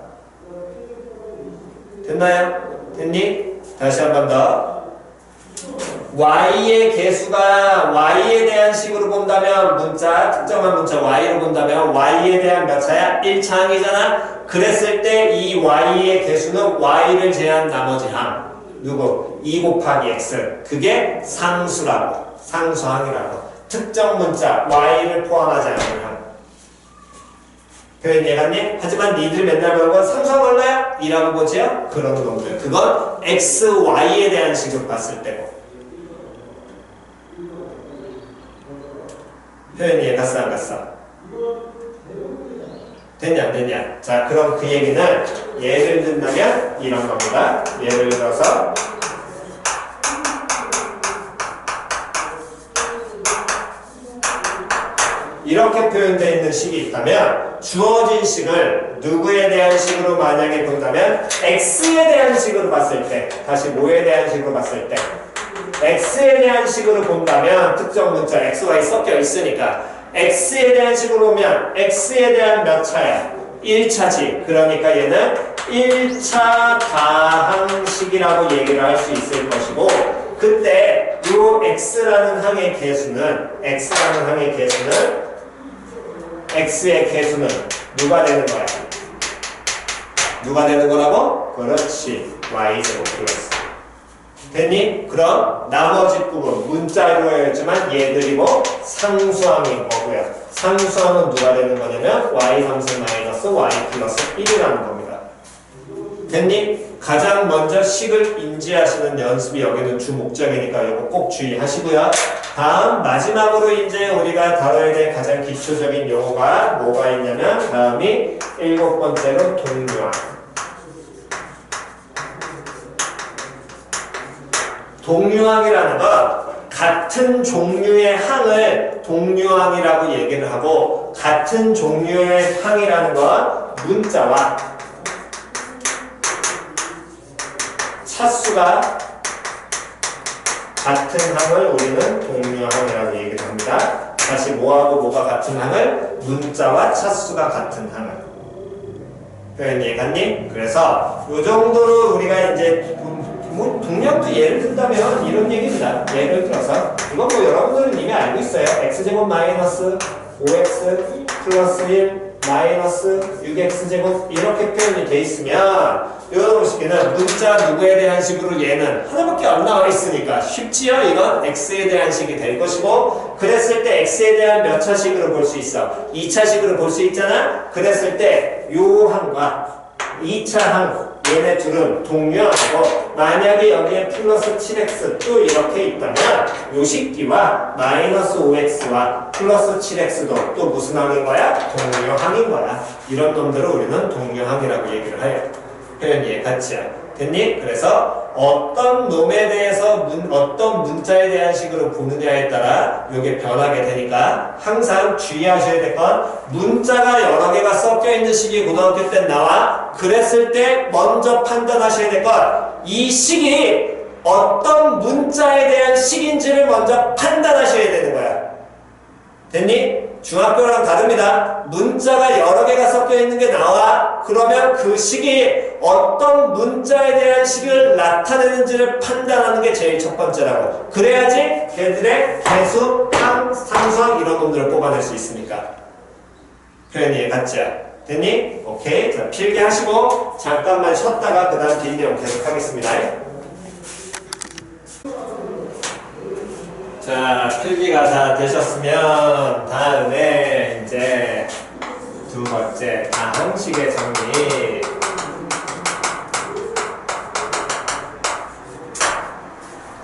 됐나요? 됐니? 다시 한 번 더. Y의 개수가 Y에 대한 식으로 본다면 문자, 특정한 문자 Y로 본다면 Y에 대한 몇 차야? 1차 항이잖아? 그랬을 때 이 Y의 개수는 Y를 제한 나머지 항. 누구? 2 곱하기 X. 그게 상수라고. 상수항이라고. 특정 문자 Y를 포함하지 않는 항. 표현 이해갔니? 하지만 니들 맨날 보는 건 상수항 몰라요? 이라고 보지요? 그런 놈들. 그건 X, Y에 대한 식으로 봤을 때고. 표현 이해 갔어 안 갔어? 됐냐 안 됐냐? 자, 그럼 그 얘기는 예를 든다면 이런 겁니다. 예를 들어서 이렇게 표현되어 있는 식이 있다면 주어진 식을 누구에 대한 식으로 만약에 본다면 X에 대한 식으로 봤을 때 다시 뭐에 대한 식으로 봤을 때 X에 대한 식으로 본다면 특정 문자 X, Y 섞여 있으니까 X에 대한 식으로 보면 X에 대한 몇 차야? 1차지. 그러니까 얘는 1차 다항식이라고 얘기를 할 수 있을 것이고 그때 요 X라는 항의 개수는 X의 개수는 누가 되는 거야? 누가 되는 거라고? 그렇지. Y제곱 플러스. 됐니? 그럼 나머지 부분 문자로였지만 얘들이 뭐 상수항인 거고요. 상수항은 누가 되는 거냐면 y3승 마이너스 y 플러스 1이라는 겁니다. 됐니? 가장 먼저 식을 인지하시는 연습이 여기는 주 목적이니까 이거 꼭 주의하시고요. 다음 마지막으로 이제 우리가 다뤄야 될 가장 기초적인 용어가 뭐가 있냐면 다음이 7번째로 동류항. 동류항이라는 건 같은 종류의 항을 동류항이라고 얘기를 하고 같은 종류의 항이라는 건 문자와 차수가 같은 항을 우리는 동류항이라고 얘기를 합니다. 다시 뭐하고 뭐가 같은 항을? 문자와 차수가 같은 항을. 표현 이해갔니? 그래서 이 정도로 우리가 이제 뭐 동력도 예를 든다면 이런 얘기입니다. 예를 들어서 이건 뭐 여러분들은 이미 알고 있어요. x제곱 마이너스 5x 플러스 1 마이너스 6x제곱 이렇게 표현이 돼 있으면 이런 식에는 문자 누구에 대한 식으로 얘는 하나밖에 안 나와 있으니까 쉽지요? 이건 x에 대한 식이 될 것이고 그랬을 때 x에 대한 몇 차식으로 볼 수 있어? 2차식으로 볼 수 있잖아? 그랬을 때 요 항과 2차 항 얘네 둘은 동류하고 만약에 여기에 플러스 7x 또 이렇게 있다면 요 식기와 마이너스 5x와 플러스 7x도 또 무슨 항인 거야? 동류항인 거야. 이런 놈들을 우리는 동류항이라고 얘기를 해요. 표현이 같지야. 됐니? 그래서 어떤 놈에 대해서 어떤 문자에 대한 식으로 보느냐에 따라 이게 변하게 되니까 항상 주의하셔야 될 건 문자가 여러 개가 섞여 있는 식이 고등학교 때 나와. 그랬을 때 먼저 판단하셔야 될 건 이 식이 어떤 문자에 대한 식인지를 먼저 판단하셔야 되는 거야. 됐니? 중학교랑 다릅니다. 문자가 여러 개가 섞여 있는 게 나와. 그러면 그 식이 어떤 문자에 대한 식을 나타내는지를 판단하는 게 제일 첫 번째라고. 그래야지 걔들의 개수, 항, 상수항 이런 놈들을 뽑아낼 수 있으니까. 표현이 같지? 됐니? 오케이. 자, 필기하시고 잠깐만 쉬었다가 그 다음 뒷내용 계속 하겠습니다. 자, 필기가 다 되셨으면 다음에 이제 두 번째 다항식의 정리.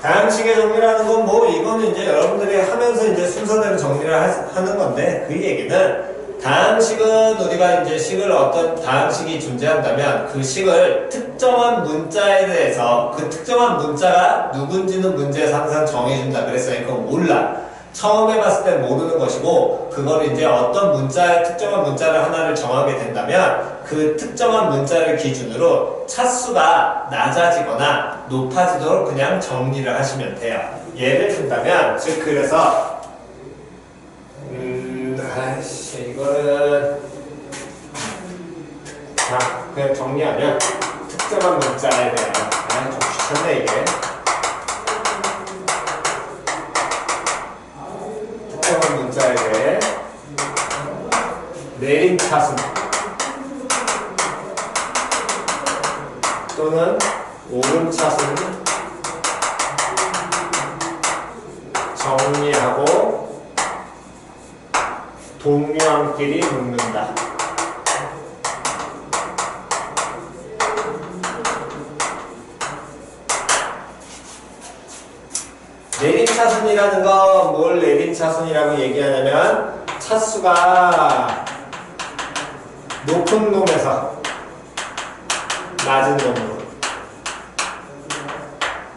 다항식의 정리라는 건 뭐 이거는 이제 여러분들이 하면서 이제 순서대로 정리를 하는 건데 그 얘기는 다항식은 우리가 이제 식을 어떤 다항식이 존재한다면 그 식을 특정한 문자에 대해서 그 특정한 문자가 누군지는 문제에서 항상 정해준다 그랬어요. 그건 몰라. 처음 해봤을 땐 모르는 것이고 그걸 이제 어떤 특정한 문자를 하나를 정하게 된다면 그 특정한 문자를 기준으로 차수가 낮아지거나 높아지도록 그냥 정리를 하시면 돼요. 예를 든다면 즉 그래서 이거는 자 그냥 정리하면 특정한 문자에 대한 좀 귀찮네 이게. 특정한 문자에 대해 내림차순 또는 오름차순 정리하고 동류항끼리 묶는다. 내림차순이라는 거 뭘 내림차순이라고 얘기하냐면 차수가 높은 놈에서 낮은 놈으로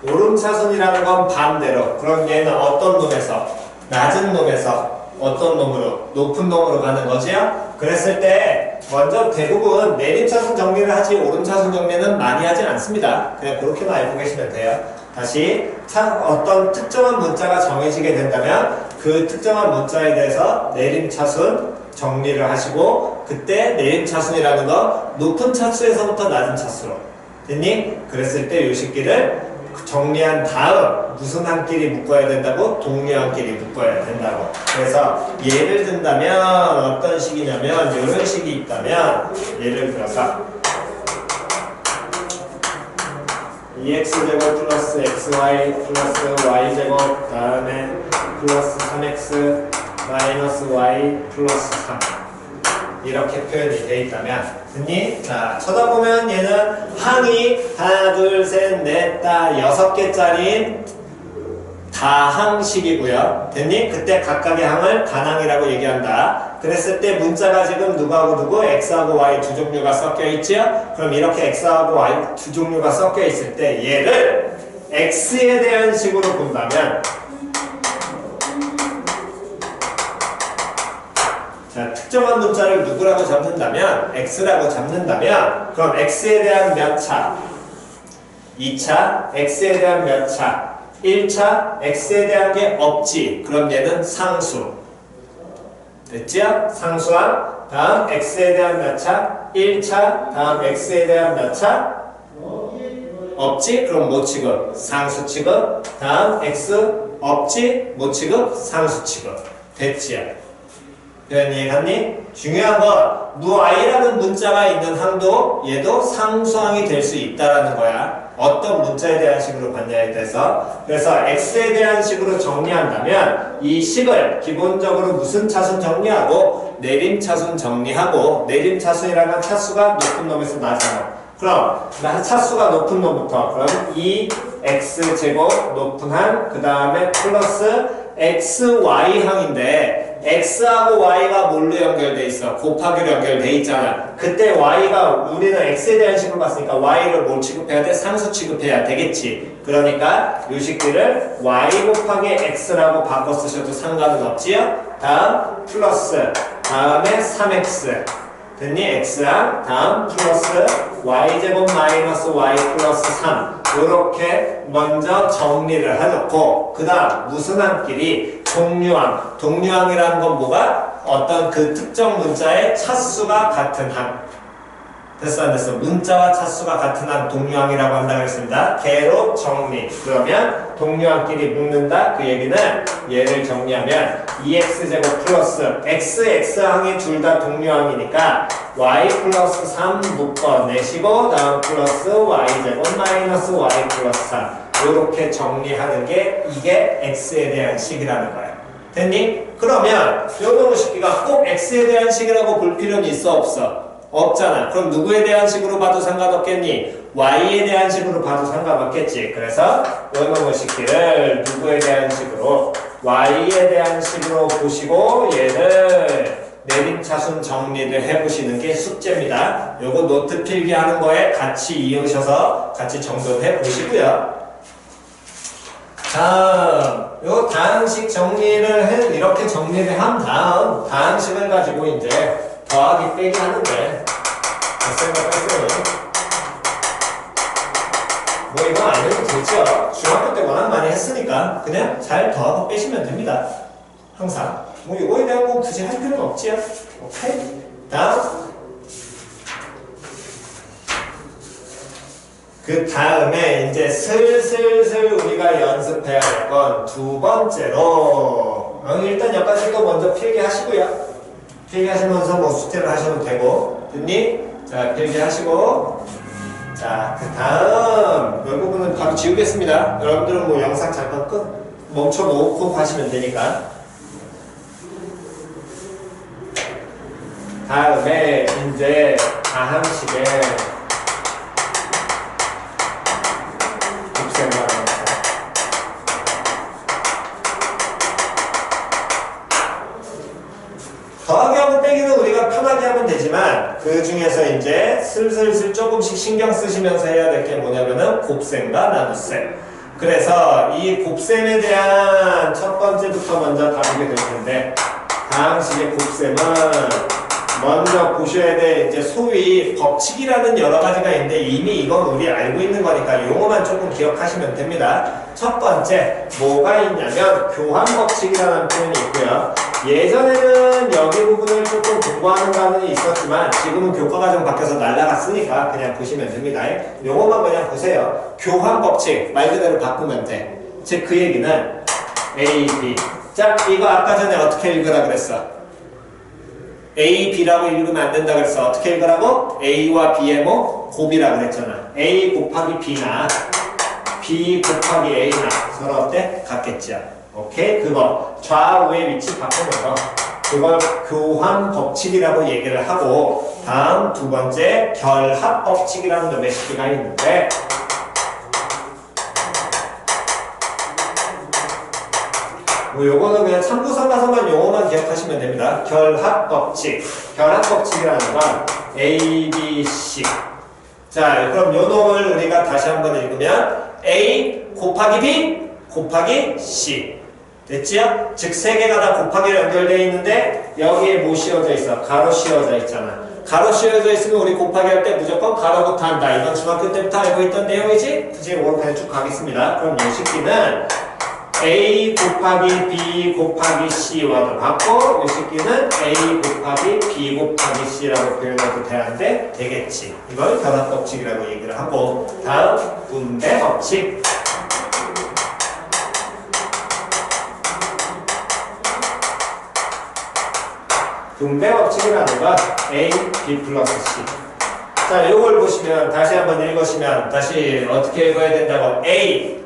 오름차순이라는 건 반대로 그럼 얘는 어떤 놈에서 낮은 놈에서 어떤 놈으로? 높은 놈으로 가는 거지요? 그랬을 때 먼저 대부분 내림차순 정리를 하지 오름차순 정리는 많이 하진 않습니다. 그냥 그렇게만 알고 계시면 돼요. 다시 어떤 특정한 문자가 정해지게 된다면 그 특정한 문자에 대해서 내림차순 정리를 하시고 그때 내림차순이라는 거 높은 차수에서부터 낮은 차수로 됐니? 그랬을 때 요 식기를 정리한 다음 무슨 항끼리 묶어야 된다고? 동류항끼리 묶어야 된다고. 그래서 예를 든다면 어떤 식이냐면 이런 식이 있다면 예를 들어서 2x제곱 플러스 xy 플러스 y제곱 다음에 플러스 3x 마이너스 y 플러스 3 이렇게 표현이 되어 있다면 됐니? 자, 쳐다보면 얘는 항이 하나, 둘, 셋, 넷, 다 6개짜리인 다항식이고요. 됐니? 그때 각각의 항을 단항이라고 얘기한다. 그랬을 때 문자가 지금 누구하고 누구? x하고 y 두 종류가 섞여 있죠? 그럼 이렇게 x하고 y 두 종류가 섞여 있을 때 얘를 x에 대한 식으로 본다면 자, 특정한 문자를 누구라고 잡는다면 x라고 잡는다면 그럼 x에 대한 몇 차? 2차 x에 대한 몇 차? 1차 x에 대한 게 없지. 그럼 얘는 상수. 됐지요? 상수항. 다음 x에 대한 몇 차? 1차. 다음 x에 대한 몇 차? 없지? 그럼 뭐 취급? 상수 취급. 다음 x 없지? 뭐 취급? 상수 취급. 됐지요? 표현 이해갔니? 중요한 건 무i라는 문자가 있는 항도 얘도 상수항이 될 수 있다라는 거야. 어떤 문자에 대한 식으로 봤냐에 대해서. 그래서 x에 대한 식으로 정리한다면 이 식을 기본적으로 무슨 차순 정리하고 내림차순 정리하고, 내림차순이라는 차수가 높은 놈에서 나잖아. 그럼 차수가 높은 놈부터 그럼 2x제곱 높은 한 그 다음에 플러스 xy항인데 x하고 y가 뭘로 연결돼 있어? 곱하기로 연결돼 있잖아. 그때 y가 우리는 x에 대한 식으로 봤으니까 y를 뭘 취급해야 돼? 상수 취급해야 되겠지. 그러니까 요 식들을 y 곱하기 x라고 바꿔 쓰셔도 상관은 없지요. 다음 플러스 다음에 3x 됐니? x랑 다음 플러스 y제곱 마이너스 y 플러스 3 이렇게 먼저 정리를 해놓고 그 다음 무슨 항끼리? 동류항. 동류항이라는 건 뭐가? 어떤 그 특정 문자의 차수가 같은 항. 됐어 안 됐어? 문자와 차수가 같은 한 동류항이라고 한다고 했습니다. 개로 정리. 그러면 동류항끼리 묶는다. 그 얘기는 얘를 정리하면 2x제곱 플러스 x항이 둘 다 동류항이니까 y 플러스 3 묶어내시고 다음 플러스 y제곱 마이너스 y 플러스 3 이렇게 정리하는 게 이게 x에 대한 식이라는 거야. 됐니? 그러면 요놈의 식기가 꼭 x에 대한 식이라고 볼 필요는 있어 없어? 없잖아. 그럼 누구에 대한 식으로 봐도 상관없겠니? y에 대한 식으로 봐도 상관없겠지. 그래서 요놈의 식기를 누구에 대한 식으로? y에 대한 식으로 보시고 얘를 내림차순 정리를 해보시는 게 숙제입니다. 요거 노트 필기하는 거에 같이 이으셔서 같이 정돈해 보시고요. 다음, 요 다항식 정리를 이렇게 정리를 한 다음 다항식을 가지고 이제 더하기 빼기 하는데 생각 뺐어요. 뭐 이거 안 해도 되죠. 중학교 때 워낙 많이 했으니까 그냥 잘 더하고 빼시면 됩니다. 항상. 뭐 이거에 대한 거 굳이 할 필요는 없지요. 오케이? 다음. 그 다음에 이제 슬슬슬 우리가 연습해야 할 건 두 번째로 일단 여기까지도 먼저 필기하시고요. 필기하시면서 뭐 숙제를 하셔도 되고 됐니? 자 필기하시고 자 그 다음 이 부분은 바로 지우겠습니다. 여러분들은 뭐 영상 잠깐 멈춰 놓고 하시면 되니까. 다음에 이제 다항식에 더하기하고 빼기는 우리가 편하게 하면 되지만 그 중에서 이제 슬슬슬 조금씩 신경 쓰시면서 해야 될 게 뭐냐면은 곱셈과 나눗셈. 그래서 이 곱셈에 대한 첫 번째부터 먼저 다루게 될 텐데 다항식의 곱셈은 먼저 보셔야 될 이제 소위 법칙이라는 여러 가지가 있는데 이미 이건 우리 알고 있는 거니까 용어만 조금 기억하시면 됩니다. 첫 번째 뭐가 있냐면 교환 법칙이라는 표현이 있고요. 예전에는 여기 부분을 조금 공부하는 과정이 있었지만 지금은 교과과정 바뀌어서 날라갔으니까 그냥 보시면 됩니다. 용어만 그냥 보세요. 교환 법칙 말 그대로 바꾸면 돼. 즉 그 얘기는 A, B. 자 이거 아까 전에 어떻게 읽으라 그랬어? A, B라고 읽으면 안 된다 그래서 어떻게 읽으라고? A와 B의 뭐? 곱이라 그랬잖아. A 곱하기 B나 B 곱하기 A나 서로 어때? 같겠죠. 오케이? 그거 좌우의 위치 바꾸면서 그걸 교환 법칙이라고 얘기를 하고 다음 두 번째 결합 법칙이라는 놈의 식기가 있는데 뭐 요거는 그냥 참고 삼아서만 용어만 기억하시면 됩니다. 결합 법칙. 결합 법칙이라는 건 A, B, C. 자, 그럼 요 놈을 우리가 다시 한번 읽으면 A 곱하기 B 곱하기 C. 됐지요? 즉 세 개가 다 곱하기로 연결되어 있는데 여기에 뭐 씌워져 있어? 가로 씌워져 있잖아. 가로 씌워져 있으면 우리 곱하기 할 때 무조건 가로부터 한다. 이건 중학교 때부터 알고 있던 내용이지? 굳이 이걸 그냥 쭉 가겠습니다. 그럼 이 식기는 A 곱하기 B 곱하기 C와도 같고 이 식기는 A 곱하기 B 곱하기 C라고 표현해도 되는데 되겠지. 이걸 결합 법칙이라고 얘기를 하고 다음 분배 법칙. 분배 법칙이라는 건 A, B 플러스 C. 자, 요걸 보시면 다시 한번 읽으시면 다시 어떻게 읽어야 된다고? A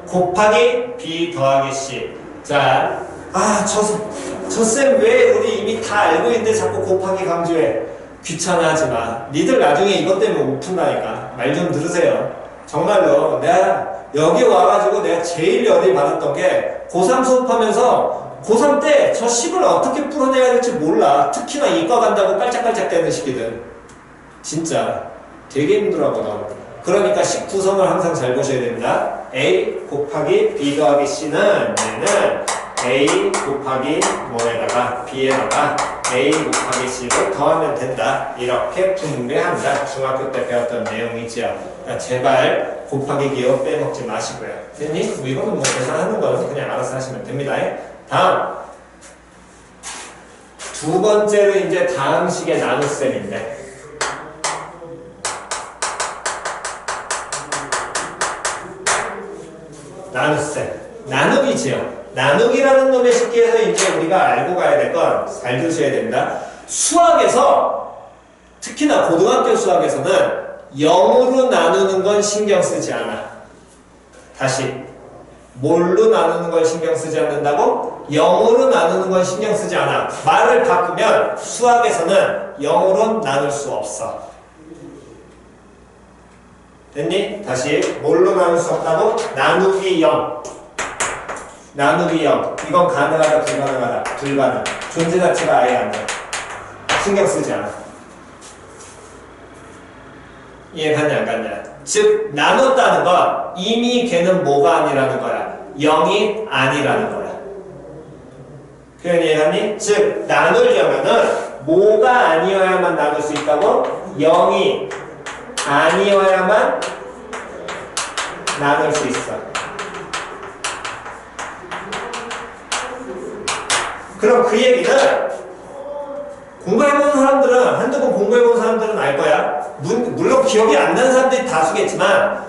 곱하기 B 더하기 C. 자, 저 쌤 왜 우리 이미 다 알고 있는데 자꾸 곱하기 강조해? 귀찮아하지 마. 니들 나중에 이것 때문에 못 푼다니까. 말 좀 들으세요. 정말로 내가 여기 와가지고 내가 제일 열이 받았던 게 고3 수업하면서 고3 때 저 식을 어떻게 풀어내야 될지 몰라. 특히나 이과 간다고 깔짝깔짝 대는 시기들. 진짜 되게 힘들어하거든. 그러니까 식 구성을 항상 잘 보셔야 됩니다. A 곱하기 B 더하기 C는 얘는 A 곱하기 뭐에다가 B에다가 A 곱하기 C를 더하면 된다. 이렇게 분배한다. 중학교 때 배웠던 내용이지요. 그러니까 제발 곱하기 기호 빼먹지 마시고요. 됐니? 뭐 이거는 뭐 계산하는 거는 그냥 알아서 하시면 됩니다. 다음 두 번째로 이제 다음 식의 나눗셈인데 나눗셈, 나누기지요. 나누기라는 놈의 식기에서 이제 우리가 알고 가야 될 건 잘 들으셔야 됩니다. 수학에서 특히나 고등학교 수학에서는 0으로 나누는 건 신경 쓰지 않아. 다시 뭘로 나누는 걸 신경 쓰지 않는다고? 0으로 나누는 건 신경 쓰지 않아. 말을 바꾸면 수학에서는 0으로 나눌 수 없어. 됐니? 다시 뭘로 나눌 수 없다고? 나누기 0. 나누기 0. 이건 가능하다, 불가능하다? 불가능. 존재 자체가 아예 안 돼. 신경 쓰지 않아. 이해갔냐, 안 갔냐? 즉, 나눴다는 건 이미 걔는 뭐가 아니라는 거야? 0이 아니라는 거야. 표현 이해갔니? 즉, 나누려면은 뭐가 아니어야만 나눌 수 있다고? 0이 아니어야만 나눌 수 있어. 그럼 그 얘기는 공부해본 사람들은, 한두 번 공부해본 사람들은 알 거야. 물론 기억이 안 나는 사람들이 다수겠지만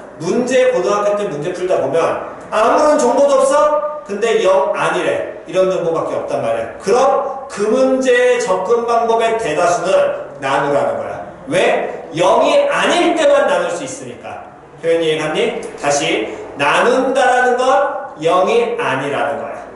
고등학교 때 문제 풀다 보면 아무런 정보도 없어? 근데 0 아니래. 이런 정보밖에 없단 말이야. 그럼 그 문제의 접근 방법의 대다수는 나누라는 거야. 왜? 0이 아닐 때만 나눌 수 있으니까. 표현 이해갔니? 다시 나눈다라는 건 0이 아니라는 거야.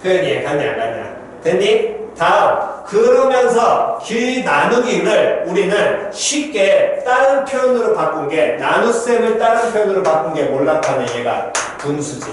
표현 이해갔니? 안 갔냐? 됐니? 다음. 그러면서 그 나누기를 우리는 쉽게 다른 표현으로 바꾼 게 나눗셈을 다른 표현으로 바꾼 게 몰락하는 얘가 분수지.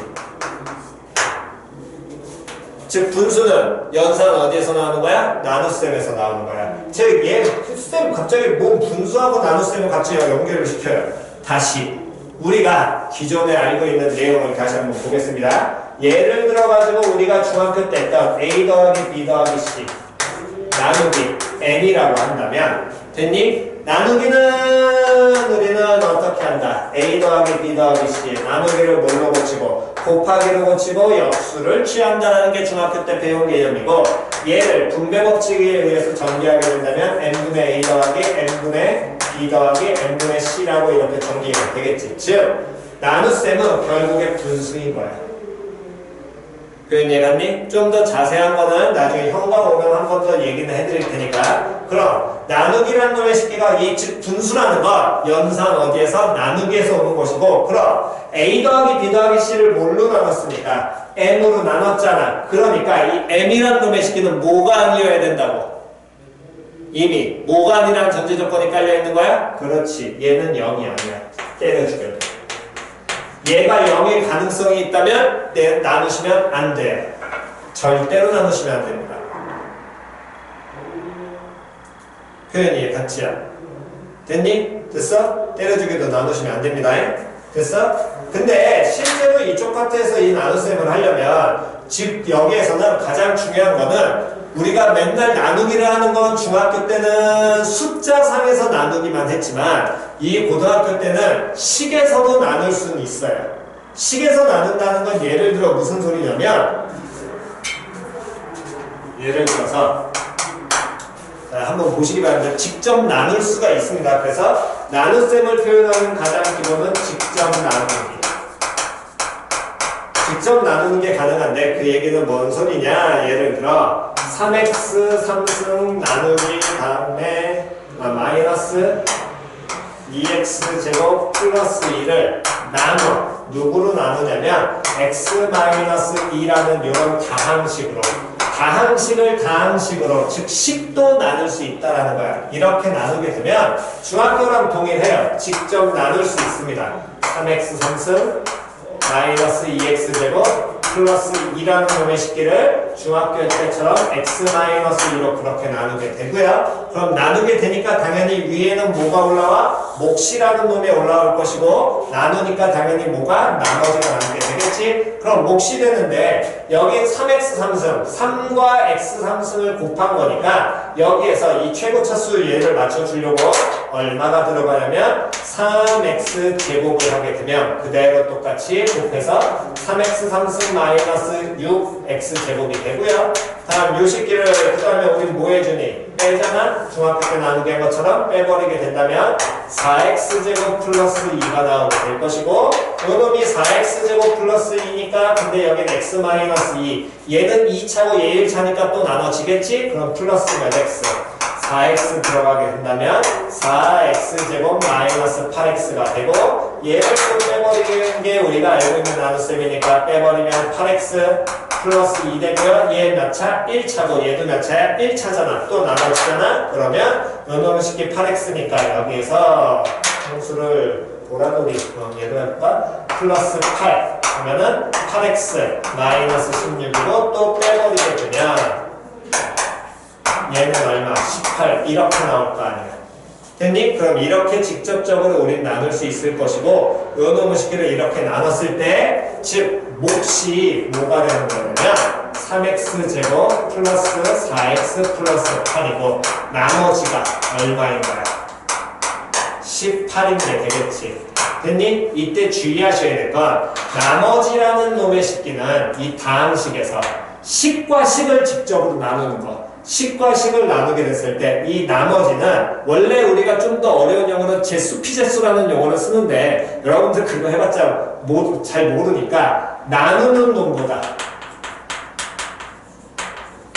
즉 분수는 연산 어디에서 나오는 거야? 나눗셈에서 나오는 거야. 즉 얘 쌤 갑자기 뭔 분수하고 나눗셈을 같이 연결을 시켜요. 다시 우리가 기존에 알고 있는 내용을 다시 한번 보겠습니다. 예를 들어가지고 우리가 중학교 때 했던 A 더하기 B 더하기 C 나누기 N이라고 한다면 됐니? 나누기는 우리는 어떻게 한다? A 더하기 B 더하기 C 나누기를 뭘로 고치고 곱하기로 고치고 역수를 취한다는 게 중학교 때 배운 개념이고 얘를 분배 법칙에 의해서 전개하게 된다면 N분의 A 더하기 N분의 B 더하기 N분의 C라고 이렇게 전개가 되겠지. 즉 나눗셈은 결국에 분수인 거야. 표현 이해갔니? 좀 더 자세한 거는 나중에 형과 오면 한 번 더 얘기는 해드릴 테니까. 그럼 나누기라는 놈의 식기가 이 즉 분수라는 건 연산 어디에서? 나누기에서 오는 것이고 그럼 A 더하기 B 더하기 C를 뭘로 나눴습니까? M으로 나눴잖아. 그러니까 이 M이라는 놈의 식기는 뭐가 아니어야 된다고? 이미 뭐가 아니라는 전제 조건이 깔려있는 거야? 그렇지. 얘는 0이 아니야. 때려주게. 얘가 0일 가능성이 있다면 나누시면 안 돼요. 절대로 나누시면 안 됩니다. 표현이 같이야. 됐니? 됐어? 때려주기도 나누시면 안 됩니다. 됐어? 근데 실제로 이쪽 파트에서 이 나눗셈을 하려면 즉 여기에서는 가장 중요한 거는 우리가 맨날 나누기를 하는 건 중학교 때는 숫자상에서 나누기만 했지만 이 고등학교 때는 식에서도 나눌 수는 있어요. 식에서 나눈다는 건 예를 들어 무슨 소리냐면 예를 들어서 한번 보시기 바랍니다. 직접 나눌 수가 있습니다. 그래서 나눗셈을 표현하는 가장 기본은 직접 나누기. 직접 나누는 게 가능한데 그 얘기는 뭔 소리냐? 예를 들어 3x 3승 나누기 다음에 마이너스 2x 제곱 플러스 2를 나눠. 누구로 나누냐면 x 마이너스 2라는 이런 다항식으로 즉 식도 나눌 수 있다라는 거야. 이렇게 나누게 되면 중학교랑 동일해요. 직접 나눌 수 있습니다. 3x 3승 마이너스 2x 제곱 플러스 2라는 놈의 식기를 중학교 때처럼 x-2로 그렇게 나누게 되고요. 그럼 나누게 되니까 당연히 위에는 뭐가 올라와? 몫이라는 놈이 올라올 것이고 나누니까 당연히 뭐가? 나머지가 나누게 되겠지? 그럼 몫이 되는데 여기 3x 3승 3과 x 3승을 곱한 거니까 여기에서 이 최고차수 얘를 맞춰주려고 얼마가 들어가냐면 3x 제곱을 하게 되면 그대로 똑같이 곱해서 3x 3승 마이너스 6x 제곱이 되고요. 다음 요 식기를 그 다음에 우리 뭐 해주니? 빼잖아? 중학교 때 나누게 한 것처럼 빼버리게 된다면 4x 제곱 플러스 2가 나오게 될 것이고 요 놈이 4x 제곱 플러스 2니까 근데 여기는 x 마이너스 2 얘는 2차고 얘 1차니까 또 나눠지겠지? 그럼 플러스 몇 x 4x 들어가게 된다면 4x 제곱 마이너스 8x가 되고 얘를 또 빼버리는 게 우리가 알고 있는 나눗셈이니까 빼버리면 8x 플러스 2 되고요. 얘 몇 차? 1차고 얘도 몇 차야? 1차잖아. 또 나눠지잖아? 그러면 요놈의 식기 8x니까 여기에서 정수를 보라돌이 얘도 해볼까? 플러스 8 하면은 8x 마이너스 16이고 또 빼버리게 되면 얘는 얼마? 18 이렇게 나올 거 아니야. 됐니? 그럼 이렇게 직접적으로 우리는 나눌 수 있을 것이고 요 놈의 식기를 이렇게 나눴을 때 즉 몫이 뭐가 되는 거냐면 3x 제곱 플러스 4x 플러스 8이고 나머지가 얼마인 거야? 18인데 되겠지. 됐니? 이때 주의하셔야 될 건 나머지라는 놈의 식기는 이 다항식에서 식과 식을 직접으로 나누는 거. 식과 식을 나누게 됐을 때 이 나머지는 원래 우리가 좀 더 어려운 용어는 제수 피제수라는 용어를 쓰는데 여러분들 그거 해봤자 잘 모르니까 나누는 놈보다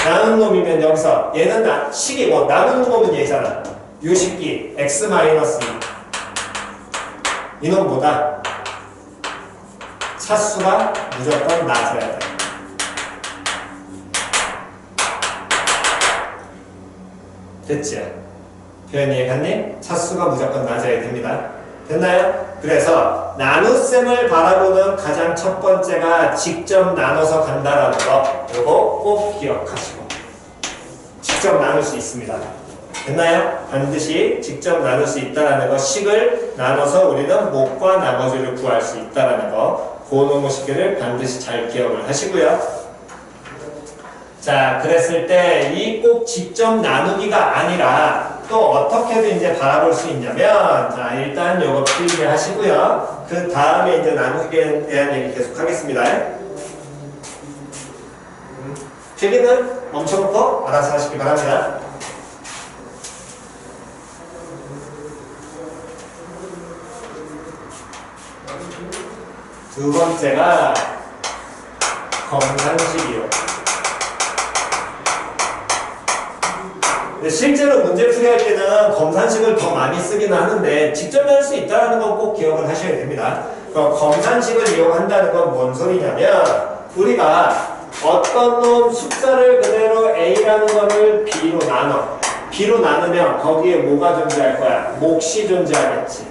나누는 놈이면 여기서 얘는 식이고 나누는 놈은 얘잖아. 요 식기 x-2 이놈보다 차수가 무조건 낮아야 돼. 됐지? 표현 이해갔니? 차수가 무조건 낮아야 됩니다. 됐나요? 그래서 나눗셈을 바라보는 가장 첫 번째가 직접 나눠서 간다라는 거 이거 꼭 기억하시고 직접 나눌 수 있습니다. 됐나요? 반드시 직접 나눌 수 있다는 거 식을 나눠서 우리는 몫과 나머지를 구할 수 있다는 거 그 놈의 식을 반드시 잘 기억을 하시고요. 자, 그랬을 때 이 꼭 직접 나누기가 아니라 또 어떻게도 이제 바라볼 수 있냐면 자, 일단 요거 필기 하시고요. 그 다음에 이제 나누기에 대한 얘기 계속 하겠습니다. 필기는 멈춰놓고 알아서 하시기 바랍니다. 두 번째가 검산식이요. 실제로 문제 풀이할 때는 검산식을 더 많이 쓰기는 하는데 직접 할 수 있다는 건 꼭 기억을 하셔야 됩니다. 검산식을 이용한다는 건 뭔 소리냐면 우리가 어떤 놈 숫자를 그대로 A라는 거를 B로 나눠. B로 나누면 거기에 뭐가 존재할 거야? 몫이 존재하겠지.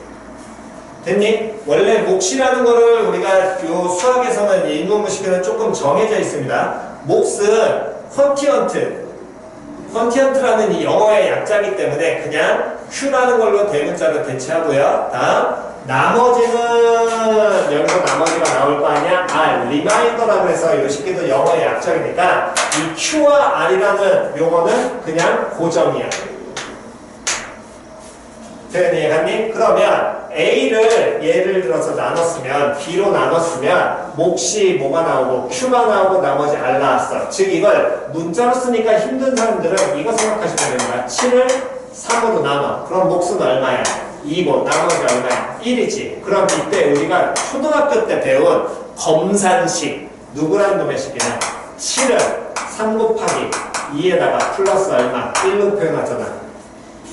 됐니? 원래 몫이라는 거를 우리가 요 수학에서는 이 인문무식에는 조금 정해져 있습니다. 몫은 퀀티언트라는 이 영어의 약자이기 때문에 그냥 Q라는 걸로 대문자로 대체하고요. 다음 나머지는 여기서 나머지가 나올 거 아니야? R, 리마인더라고 해서 이 식기도 영어의 약자이니까 이 Q와 R이라는 용어는 그냥 고정이야. 이해갔니? 그러면 A를 예를 들어서 나눴으면 B로 나눴으면 몫이 뭐가 나오고 Q가 나오고 나머지 R 나왔어. 즉 이걸 문자로 쓰니까 힘든 사람들은 이거 생각하시면 됩니다. 7을 3으로 나눠. 그럼 몫은 얼마야? 2고 나머지 얼마야? 1이지. 그럼 이때 우리가 초등학교 때 배운 검산식 누구라는 놈의 식이냐? 7을 3 곱하기 2에다가 플러스 얼마 1로 표현하잖아.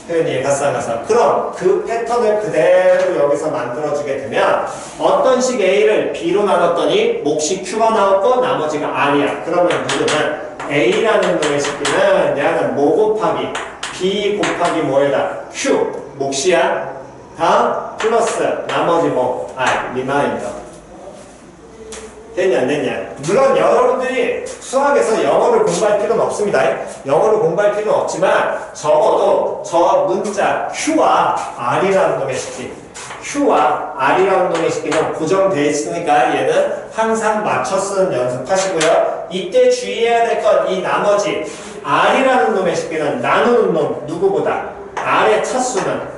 표현이 가상가상. 그럼 그 패턴을 그대로 여기서 만들어주게 되면 어떤 식 A를 B로 나눴더니 몫이 Q가 나왔고 나머지가 R이야. 그러면 누구는 A라는 놈의 식기는 얘는 뭐 곱하기 B 곱하기 뭐에다 Q 몫이야. 다음 플러스 나머지 뭐 R 리마인더. 됐냐 안 됐냐. 물론 여러분들이 수학에서 영어를 공부할 필요는 없습니다. 영어를 공부할 필요는 없지만 적어도 저 문자 Q와 R이라는 놈의 식기 Q와 R이라는 놈의 식기는 고정되어 있으니까 얘는 항상 맞춰 쓰는 연습하시고요. 이때 주의해야 될 건 이 나머지 R이라는 놈의 식기는 나누는 놈 누구보다 R의 차수는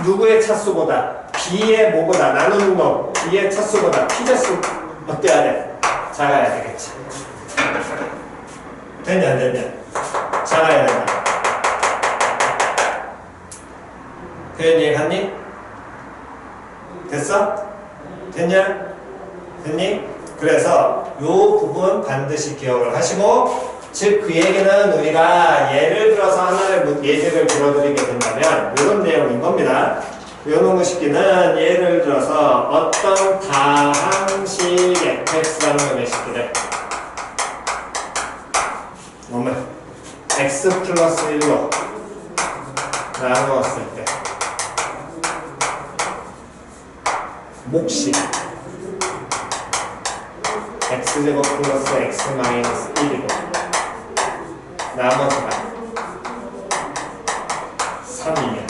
누구의 차수보다 B의 뭐보다 나누는 놈 B의 차수보다 P자수 어때야 돼? 작아야 되겠지. 됐냐 안 됐냐? 작아야 된다. 표현 이해갔니? 됐어? 됐냐? 됐니? 그래서 요 부분 반드시 기억을 하시고 즉 그 얘기는 우리가 예를 들어서 하나의 예제를 들어드리게 된다면 이런 내용인 겁니다. 요놈의 식기는 예를 들어서 어떤 다항식 fx라는 놈의 식기를 뭐면 x 플러스 1로 나누었을 때 몫이 x제곱 플러스 x 마이너스 1이고 나머지가 3이면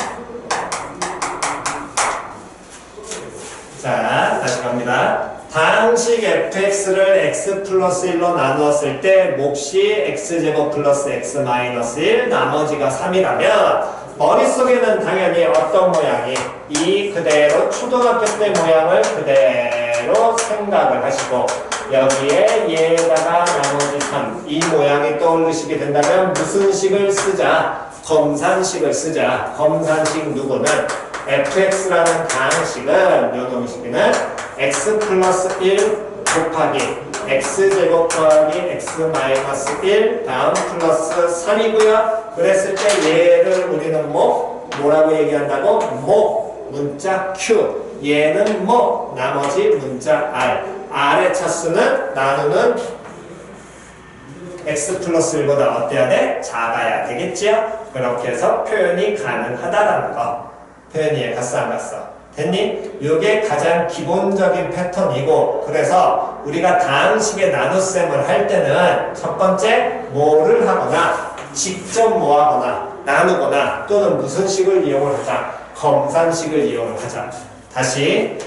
자, 다시 갑니다. 다항식 fx를 x 플러스 1로 나누었을 때 몫이 x제곱 플러스 x 마이너스 1 나머지가 3이라면 머릿속에는 당연히 어떤 모양이 이 그대로 초등학교 때 모양을 그대로 생각을 하시고 여기에 얘에다가 나머지 3 이 모양이 떠오르시게 된다면 무슨 식을 쓰자? 검산식을 쓰자. 검산식 누구는 fx라는 다항식은 요놈 식은 x 플러스 1 곱하기 x제곱 더하기 x 마이너스 1 다음 플러스 3이고요. 그랬을 때 얘를 우리는 뭐라고 얘기한다고? 문자 q 얘는 나머지 문자 r r의 차수는 나누는 x 플러스 1보다 어때야 돼? 작아야 되겠지요? 그렇게 해서 표현이 가능하다라는 거. 표현이 갔어 안 갔어? 됐니? 이게 가장 기본적인 패턴이고 그래서 우리가 다항식의 나눗셈을 할 때는 첫 번째 뭐를 하거나 직접 뭐하거나 나누거나 또는 무슨 식을 이용을 하자? 검산식을 이용을 하자. 다시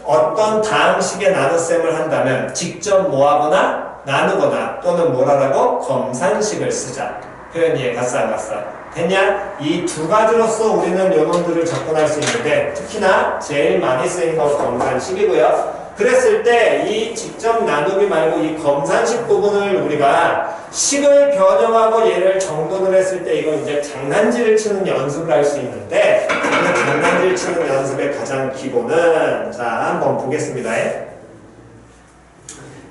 어떤 다항식의 나눗셈을 한다면 직접 뭐하거나 나누거나 또는 뭐라고? 검산식을 쓰자. 표현 이해 갔어 안 갔어? 됐냐? 이 두 가지로서 우리는 요놈들을 접근할 수 있는데 특히나 제일 많이 쓰이는 건 검산식이고요. 그랬을 때 이 직접 나누기 말고 이 검산식 부분을 우리가 식을 변형하고 얘를 정돈을 했을 때 이건 이제 장난질을 치는 연습을 할 수 있는데 그 장난질 치는 연습의 가장 기본은 자 한번 보겠습니다.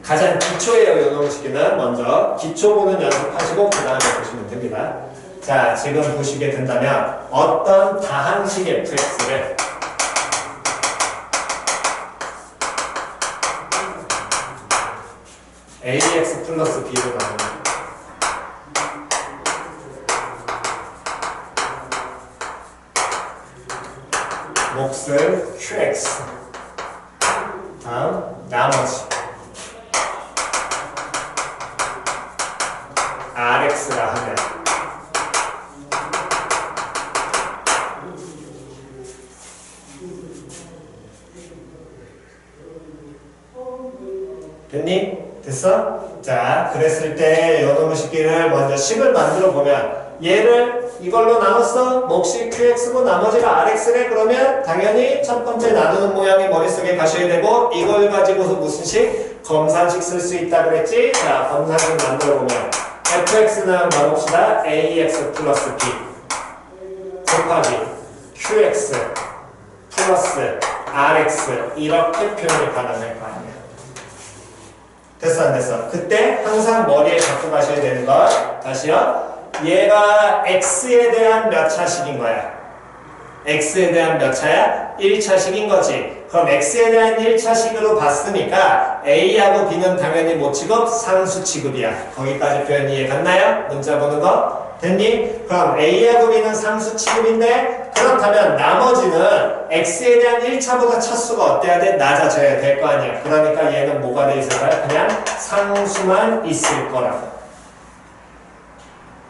가장 기초예요. 요놈 식기는 먼저 기초 보는 연습하시고 그 다음에 보시면 됩니다. 자, 지금 보시게 된다면 어떤 다항식 fx를 ax 플러스 b로 나눕니다. 몫을 qx 다음 나머지 rx가 하면 됐니? 됐어? 자, 그랬을 때 요놈의 식기를 먼저 식을 만들어 보면 얘를 이걸로 나눴어? 몫이 qx고 나머지가 rx래? 그러면 당연히 첫 번째 나누는 모양이 머릿속에 가셔야 되고 이걸 가지고서 무슨 식? 검산식 쓸 수 있다 그랬지? 자, 검산식 만들어 보면 fx는 뭐봅시다? ax 플러스 b 곱하기 qx 플러스 rx 이렇게 표현이 가능할 거 아니야. 됐어 안 됐어? 그때 항상 머리에 갖고 가셔야 되는 건 다시요. 얘가 x에 대한 몇 차식인 거야? x에 대한 몇 차야? 1차식인 거지. 그럼 x에 대한 1차식으로 봤으니까 a하고 b는 당연히 뭐 취급? 상수 취급이야. 거기까지 표현 이해 갔나요? 문자 보는 거? 됐니? 그럼 a하고 b는 상수 취급인데 그렇다면 나머지는 x에 대한 1차보다 차수가 어때야 돼? 낮아져야 될 거 아니야. 그러니까 얘는 뭐가 돼 있을까요? 그냥 상수만 있을 거라고.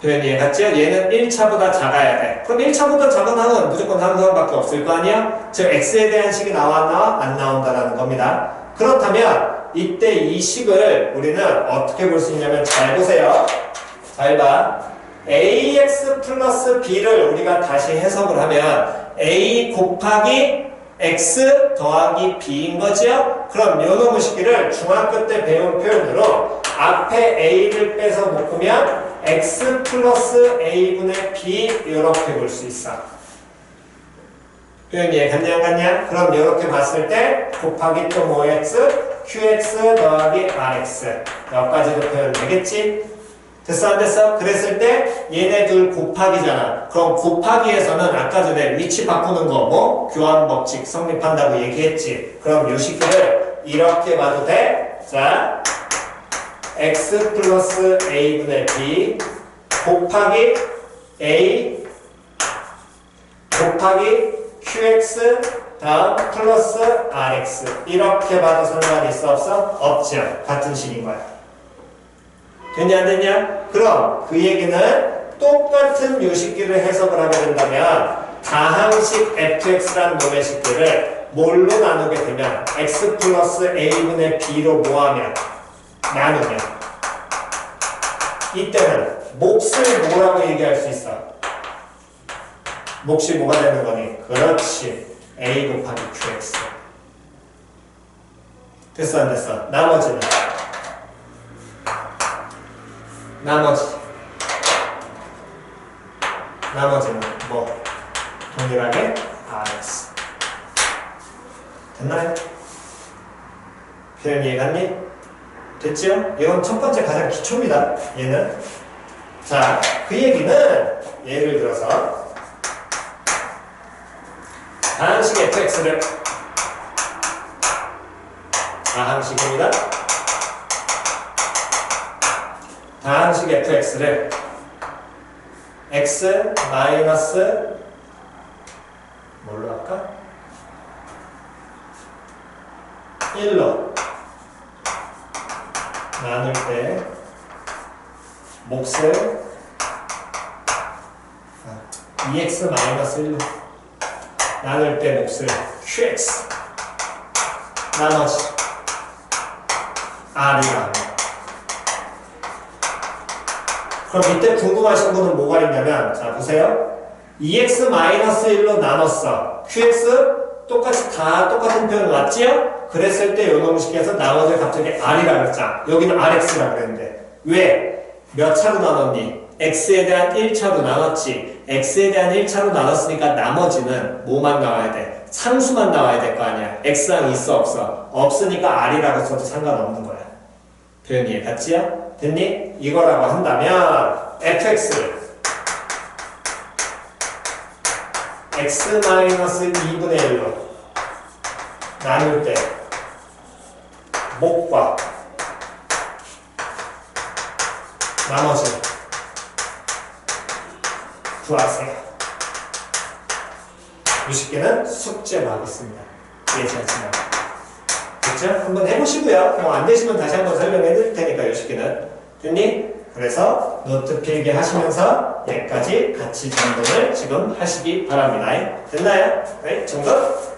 표현 이해 갔죠? 얘는 1차보다 작아야 돼. 그럼 1차보다 작은 항은 무조건 상수항밖에 없을 거 아니야? 즉 x에 대한 식이 나왔나? 안 나온다라는 겁니다. 그렇다면 이때 이 식을 우리는 어떻게 볼 수 있냐면 잘 보세요. 잘 봐. ax 플러스 b를 우리가 다시 해석을 하면 a 곱하기 x 더하기 b인 거죠? 그럼 요 놈의 식기를 중학교 때 배운 표현으로 앞에 a를 빼서 묶으면 x 플러스 a분의 b 이렇게 볼 수 있어. 표현 이해 갔냐 안 갔냐? 그럼 이렇게 봤을 때 곱하기 또 뭐 x qx 더하기 rx 여기까지도 표현 되겠지? 됐어 안 됐어? 그랬을 때 얘네 둘 곱하기잖아. 그럼 곱하기에서는 아까 전에 위치 바꾸는 거 뭐? 교환 법칙 성립한다고 얘기했지. 그럼 요 식기를 이렇게 봐도 돼? 자 x 플러스 a분의 b 곱하기 a 곱하기 qx 다음 플러스 rx 이렇게 봐도 상관이 있어 없어? 없죠. 같은 식인 거야. 됐냐 안 됐냐? 그럼 그 얘기는 똑같은 요 식기를 해석을 하게 된다면 다항식 fx란 놈의 식기를 뭘로 나누게 되면 x 플러스 a분의 b로 뭐하면 나누면 이때는 몫을 뭐라고 얘기할 수 있어? 몫이 뭐가 되는 거니? 그렇지. a 곱하기 qx. 됐어 안 됐어? 나머지는 뭐? 동일하게 rx. 됐나요? 표현 이해갔니? 됐죠? 이건 첫 번째 가장 기초입니다. 얘는. 자, 그 얘기는 예를 들어서 다항식 fx를 다항식입니다. 다항식 fx를 x 마이너스 뭘로 할까? 1로 나눌 때 몫을 2x 마이너스 1로 나눌 때 몫을 qx 나머지 r이라 합니다. 그럼 이때 궁금하신 분은 뭐가 있냐면 자 보세요. 2x 마이너스 1로 나눴어. qx 똑같이 다 똑같은 표현 맞지요? 그랬을 때 요놈 식에서 나머지 갑자기 r이라 그랬잖아. 여기는 rx라 그랬는데 왜? 몇 차로 나눴니? x에 대한 1차로 나눴지. x에 대한 1차로 나눴으니까 나머지는 뭐만 나와야 돼? 상수만 나와야 될 거 아니야. x항 있어 없어? 없으니까 r이라고 써도 상관없는 거야. 표현 이해 갔지요? 됐니? 이거라고 한다면 fx를 x-2분의 1로 나눌 때 몫과 나머지 구하세요. 이 식기는 숙제로 하겠습니다. 예지하지 말고. 됐죠? 한번 해보시고요. 안 되시면 다시 한번 설명해 드릴 테니까 이 식기는. 됐니? 그래서 노트 필기 하시면서 여기까지 같이 점검을 지금 하시기 바랍니다. 됐나요? 네, 점검.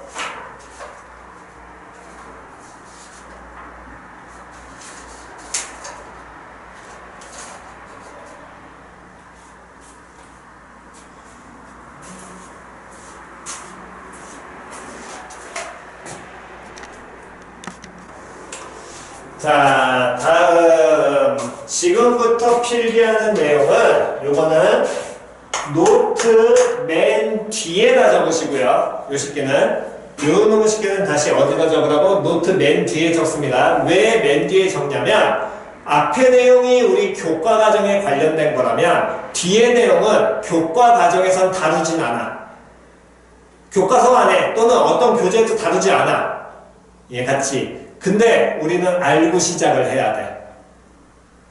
자, 다음 지금부터 필기하는 내용은 요거는 노트 맨 뒤에다 적으시고요. 요 식기는 요 놈의 식기는 다시 어디다 적으라고? 노트 맨 뒤에 적습니다. 왜 맨 뒤에 적냐면 앞에 내용이 우리 교과 과정에 관련된 거라면 뒤에 내용은 교과 과정에선 다루진 않아. 교과서 안에 또는 어떤 교재에도 다루지 않아. 예, 같이. 근데 우리는 알고 시작을 해야 돼.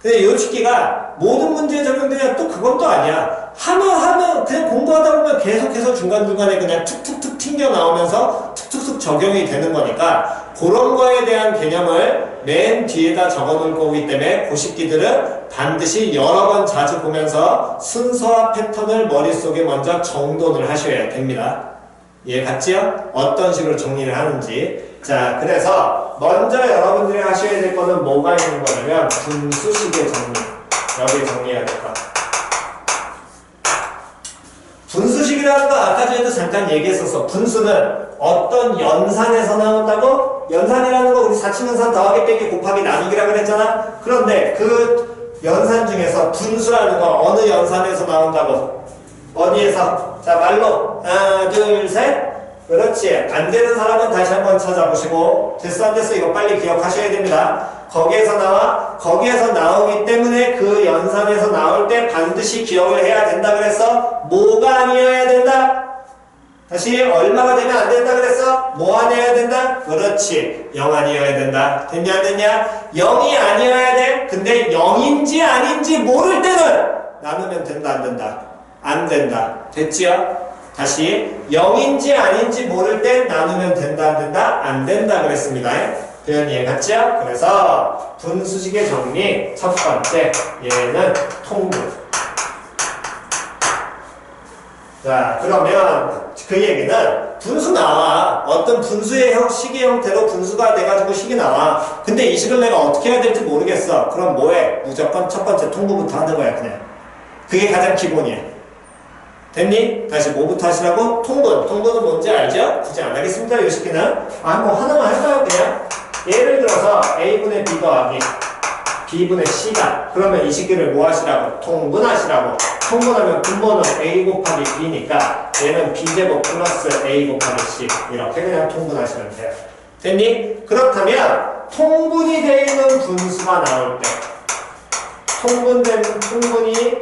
근데 요 식기가 모든 문제에 적용되냐? 또 그건 또 아니야. 하면 그냥 공부하다 보면 계속해서 중간중간에 그냥 툭툭툭 튕겨 나오면서 툭툭툭 적용이 되는 거니까 그런 거에 대한 개념을 맨 뒤에다 적어 놓을 거기 때문에 그 식기들은 반드시 여러 번 자주 보면서 순서와 패턴을 머릿속에 먼저 정돈을 하셔야 됩니다. 예, 같지요? 어떤 식으로 정리를 하는지. 자, 그래서 먼저 여러분들이 하셔야 될 거는 뭐가 있는 거냐면 분수식의 정리. 여기 정리해야 될 거. 분수식이라는 거 아까 전에도 잠깐 얘기했었어. 분수는 어떤 연산에서 나온다고? 연산이라는 거 우리 사칙연산 더하기 빼기 곱하기 나누기라고 그랬잖아? 그런데 그 연산 중에서 분수라는 거 어느 연산에서 나온다고? 어디에서? 자, 말로 하나, 둘, 셋. 그렇지. 안 되는 사람은 다시 한번 찾아보시고 됐어 안 됐어 이거 빨리 기억하셔야 됩니다. 거기에서 나와 거기에서 나오기 때문에 그 연산에서 나올 때 반드시 기억을 해야 된다 그랬어. 뭐가 아니어야 된다? 다시 얼마가 되면 안 된다 그랬어? 뭐 아니어야 된다? 그렇지. 0 아니어야 된다. 됐냐 안 됐냐? 0이 아니어야 돼. 근데 0인지 아닌지 모를 때는 나누면 된다 안 된다? 안 된다. 됐지요? 다시 0인지 아닌지 모를 때 나누면 된다 안 된다? 안 된다 그랬습니다. 표현 이해 갔죠? 그래서 분수식의 정리 첫 번째 얘는 통분. 자, 그러면 그 얘기는 분수 나와. 어떤 분수의 식의 형태로 분수가 돼가지고 식이 나와. 근데 이 식을 내가 어떻게 해야 될지 모르겠어. 그럼 뭐해? 무조건 첫 번째 통분부터 하는 거야 그냥. 그게 가장 기본이야. 됐니? 다시 뭐부터 하시라고? 통분. 통분은 뭔지 알죠? 굳이 안 하겠습니다. 이 식기는. 뭐 하나만 할까요? 그냥. 예를 들어서 A분의 B 더하기 B분의 C다. 그러면 이 식기를 뭐 하시라고? 통분하시라고. 통분하면 분모는 A 곱하기 B니까 얘는 B제곱 플러스 A 곱하기 C. 이렇게 그냥 통분하시면 돼요. 됐니? 그렇다면 통분이 되어 있는 분수가 나올 때 통분이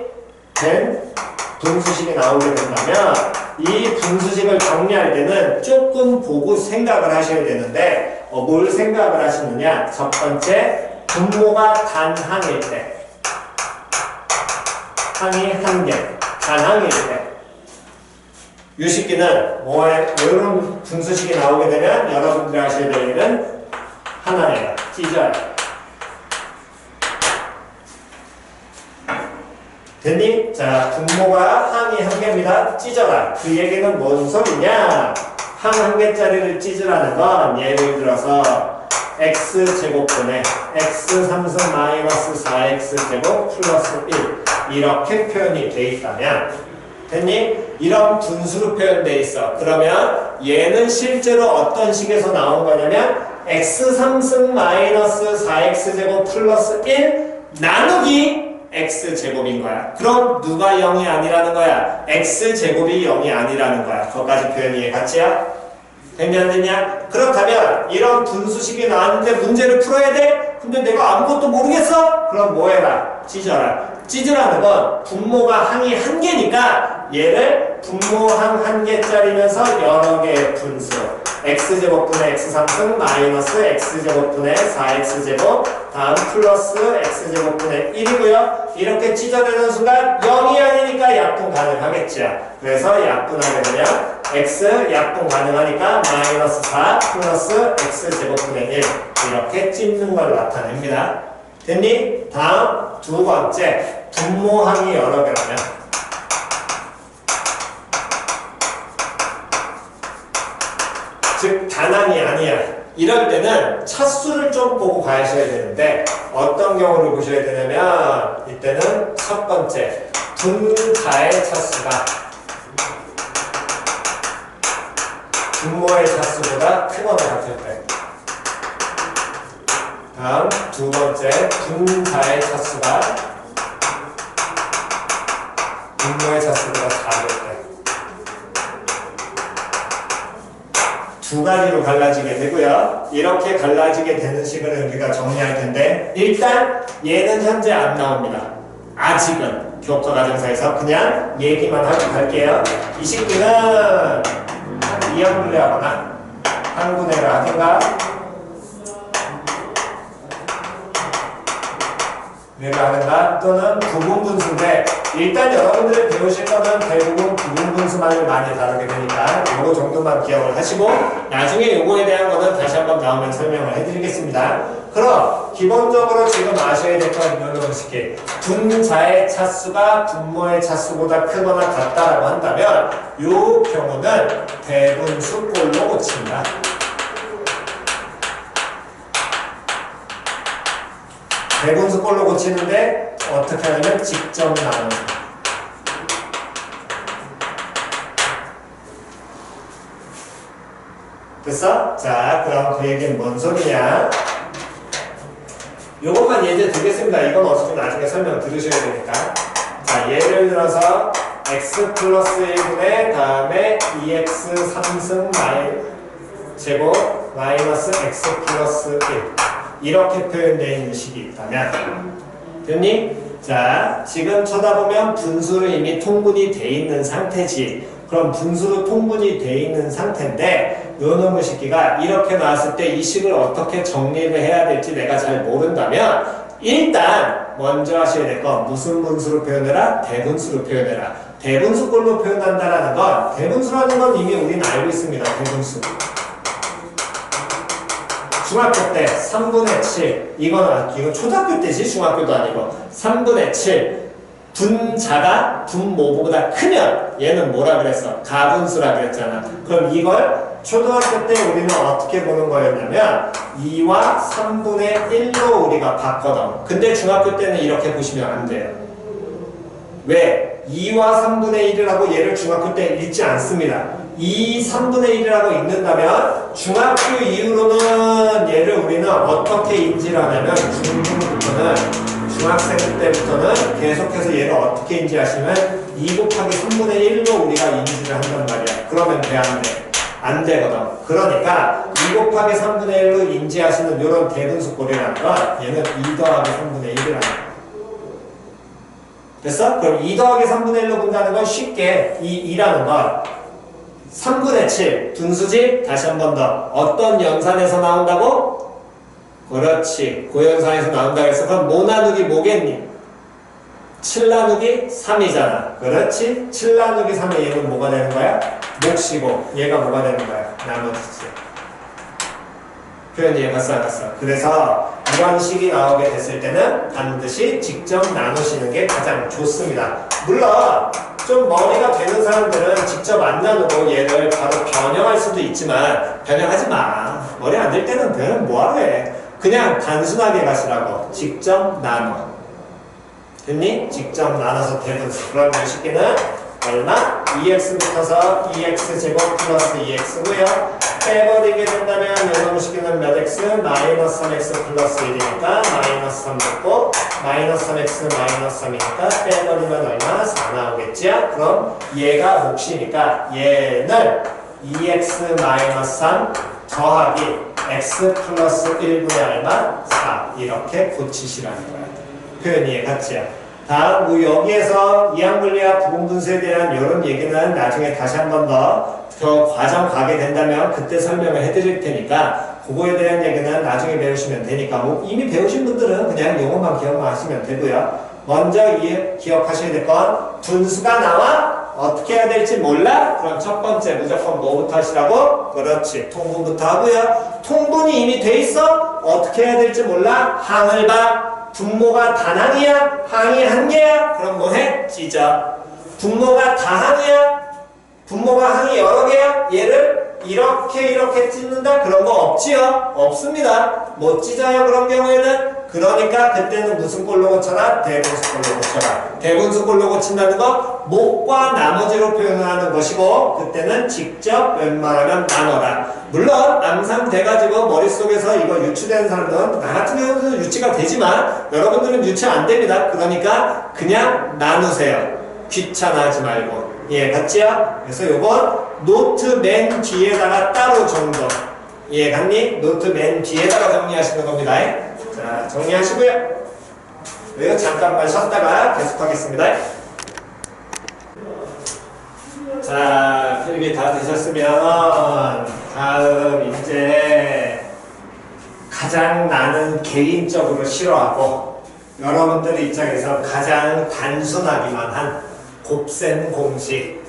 된 분수식이 나오게 된다면 이 분수식을 정리할 때는 조금 보고 생각을 하셔야 되는데 뭘 생각을 하시느냐? 첫 번째, 분모가 단 항일 때 항이 한 개, 단항일 때 이 식기는 이런 분수식이 나오게 되면 여러분들이 하셔야 될 일은 하나예요. 찢어요. 됐니? 자, 분모가 항이 한 개입니다. 찢어라. 그 얘기는 뭔 소리냐? 항 한 개짜리를 찢으라는 건 예를 들어서 x제곱분의 x 3승 마이너스 4x제곱 플러스 1 이렇게 표현이 돼 있다면 됐니? 이런 분수로 표현돼 있어. 그러면 얘는 실제로 어떤 식에서 나온 거냐면 x 3승 마이너스 4x제곱 플러스 1 나누기 x제곱인 거야. 그럼 누가 0이 아니라는 거야? x제곱이 0이 아니라는 거야. 거기까지 표현이 이해 갔지야? 됐냐 안 됐냐? 그렇다면 이런 분수식이 나왔는데 문제를 풀어야 돼? 근데 내가 아무것도 모르겠어? 그럼 뭐 해라? 찢어라. 찢으라는 건 분모가 항이 한 개니까 얘를 분모항 한 개짜리면서 여러 개의 분수 x제곱분의 x3승 마이너스 x제곱분의 4x제곱 다음 플러스 x제곱분의 1이고요. 이렇게 찢어내는 순간 0이 아니니까 약분 가능하겠죠. 그래서 약분하게 되면 x 약분 가능하니까 마이너스 4 플러스 x제곱분의 1 이렇게 찢는 걸 나타냅니다. 됐니? 다음 두 번째 분모항이 여러 개라면 즉 단항이 아니야. 이럴 때는 차수를 좀 보고 가셔야 되는데 어떤 경우를 보셔야 되냐면 이때는 첫 번째 분가의 차수가 분모의 차수보다 크거나 같을 때 다음 두 번째 분가의 차수가 분모의 차수보다 작을 때 두 가지로 갈라지게 되고요. 이렇게 갈라지게 되는 식을 우리가 정리할 텐데 일단 얘는 현재 안 나옵니다. 아직은 교과과정사에서 그냥 얘기만 하고 갈게요. 이 식기는 이항분리하거나 항분해를 하든가 내가 하는가 또는 부분분수인데 일단 여러분들이 배우실 거는 대부분 부분분수만을 많이 다루게 되니까 요거 정도만 기억을 하시고 나중에 요거에 대한 거는 다시 한번 나오면 설명을 해드리겠습니다. 그럼 기본적으로 지금 아셔야 될 건 이런 식이 분자의 차수가 분모의 차수보다 크거나 같다라고 한다면 요 경우는 대분수꼴로 고친다. 대분수꼴로 고치는데 어떻게 하냐면 직접 나누는 됐어? 자 그럼 그 얘기는 뭔 소리냐 요것만 예제 드리겠습니다. 이건 어차피 나중에 설명 들으셔야 되니까 자 예를 들어서 x 플러스 1분의 다음에 2x 3승 제곱 마이너스 x 플러스 1 이렇게 표현되어 있는 식이 있다면 됐니? 자 지금 쳐다보면 분수로 이미 통분이 돼 있는 상태지. 그럼 분수로 통분이 돼 있는 상태인데 요 놈의 식기가 이렇게 나왔을 때 이 식을 어떻게 정리를 해야 될지 내가 잘 모른다면 일단 먼저 하셔야 될 건 무슨 분수로 표현해라? 대분수로 표현해라. 대분수꼴로 표현한다라는 건 대분수라는 건 이미 우리는 알고 있습니다. 대분수 중학교 때 3분의 7 이건 초등학교 때지 중학교도 아니고 3분의 7 분자가 분모보다 크면 얘는 뭐라 그랬어? 가분수라 그랬잖아. 그럼 이걸 초등학교 때 우리는 어떻게 보는 거였냐면 2와 3분의 1로 우리가 봤거든. 근데 중학교 때는 이렇게 보시면 안 돼요. 왜? 2와 3분의 1이라고 얘를 중학교 때 읽지 않습니다. 2, 3분의 1이라고 읽는다면 중학교 이후로는 얘를 우리는 어떻게 인지를 하냐면 중학생부터는 계속해서 얘를 어떻게 인지하시면 2 곱하기 3분의 1로 우리가 인지를 한단 말이야. 그러면 돼? 안 돼? 안 되거든. 그러니까 2 곱하기 3분의 1로 인지하시는 이런 대분수꼴이라는 건 얘는 2 더하기 3분의 1이라는 거야. 됐어? 그럼 2 더하기 3분의 1로 본다는 건 쉽게 이 2라는 건 3분의 7 분수지? 다시 한 번 더 어떤 연산에서 나온다고? 그렇지 고연산에서 나온다고 해서 그럼 뭐 나누기 뭐겠니? 7 나누기 3이잖아 그렇지? 7 나누기 3에 얘는 뭐가 되는 거야? 몫이고 얘가 뭐가 되는 거야? 나머지지 표현 이해갔어 안 갔어? 그래서 이런 식이 나오게 됐을 때는 반드시 직접 나누시는 게 가장 좋습니다. 물론 좀 머리가 되는 사람들은 직접 안 나누고 얘를 바로 변형할 수도 있지만 변형하지 마. 머리 안 될 때는 변형 뭐하러 해. 그냥 단순하게 가시라고. 직접 나눠. 됐니? 직접 나눠서 대분수. 그럼 이 식기는 얼마? 2x 붙어서 2x제곱 플러스 2x고요. 빼버리게 된다면 이놈 식기는 몇 x? 마이너스 3x 플러스 1이니까 마이너스 3 붙고 마이너스 3x 마이너스 3이니까 빼버리면 얼마? 4 나오겠지요? 그럼 얘가 몫이니까 얘는 2x 마이너스 3 더하기 x 플러스 1분의 얼마? 4 이렇게 고치시라는 거야. 표현 이해갔지요? 다음 여기에서 이항분리와 부분분수에 대한 이런 얘기는 나중에 다시 한 번 더 과정 가게 된다면 그때 설명을 해드릴 테니까 그거에 대한 얘기는 나중에 배우시면 되니까 뭐 이미 배우신 분들은 그냥 용어만 기억만 하시면 되고요. 먼저 기억하셔야 될 건 분수가 나와 어떻게 해야 될지 몰라? 그럼 첫 번째 무조건 뭐부터 하시라고? 그렇지 통분부터 하고요. 통분이 이미 돼 있어? 어떻게 해야 될지 몰라? 항을 봐. 분모가 단항이야? 항이 한 개야? 그럼 뭐해? 찢어. 분모가 다항이야? 분모가 항이 여러 개야? 얘를 이렇게 찢는다? 그런 거 없지요? 없습니다. 못 찢어요 그런 경우에는? 그러니까 그때는 무슨 꼴로 고쳐라? 대분수꼴로 고쳐라. 대분수꼴로 고친다는 건 목과 나머지로 표현하는 것이고 그때는 직접 웬만하면 나눠라. 물론 암상 돼가지고 머릿속에서 이거 유추되는 사람들은 나 같은 경우는 유치가 되지만 여러분들은 유치 안 됩니다. 그러니까 그냥 나누세요. 귀찮아하지 말고 이해갔지요? 그래서 요건 노트 맨 뒤에다가 따로 정정. 이해갔니? 노트 맨 뒤에다가 정리하시는 겁니다. 자, 정리하시고요. 그리고 잠깐만 쉬었다가 계속하겠습니다. 자, 필기 다 되셨으면 다음 이제 가장 나는 개인적으로 싫어하고 여러분들 입장에서 가장 단순하기만 한 곱셈 공식.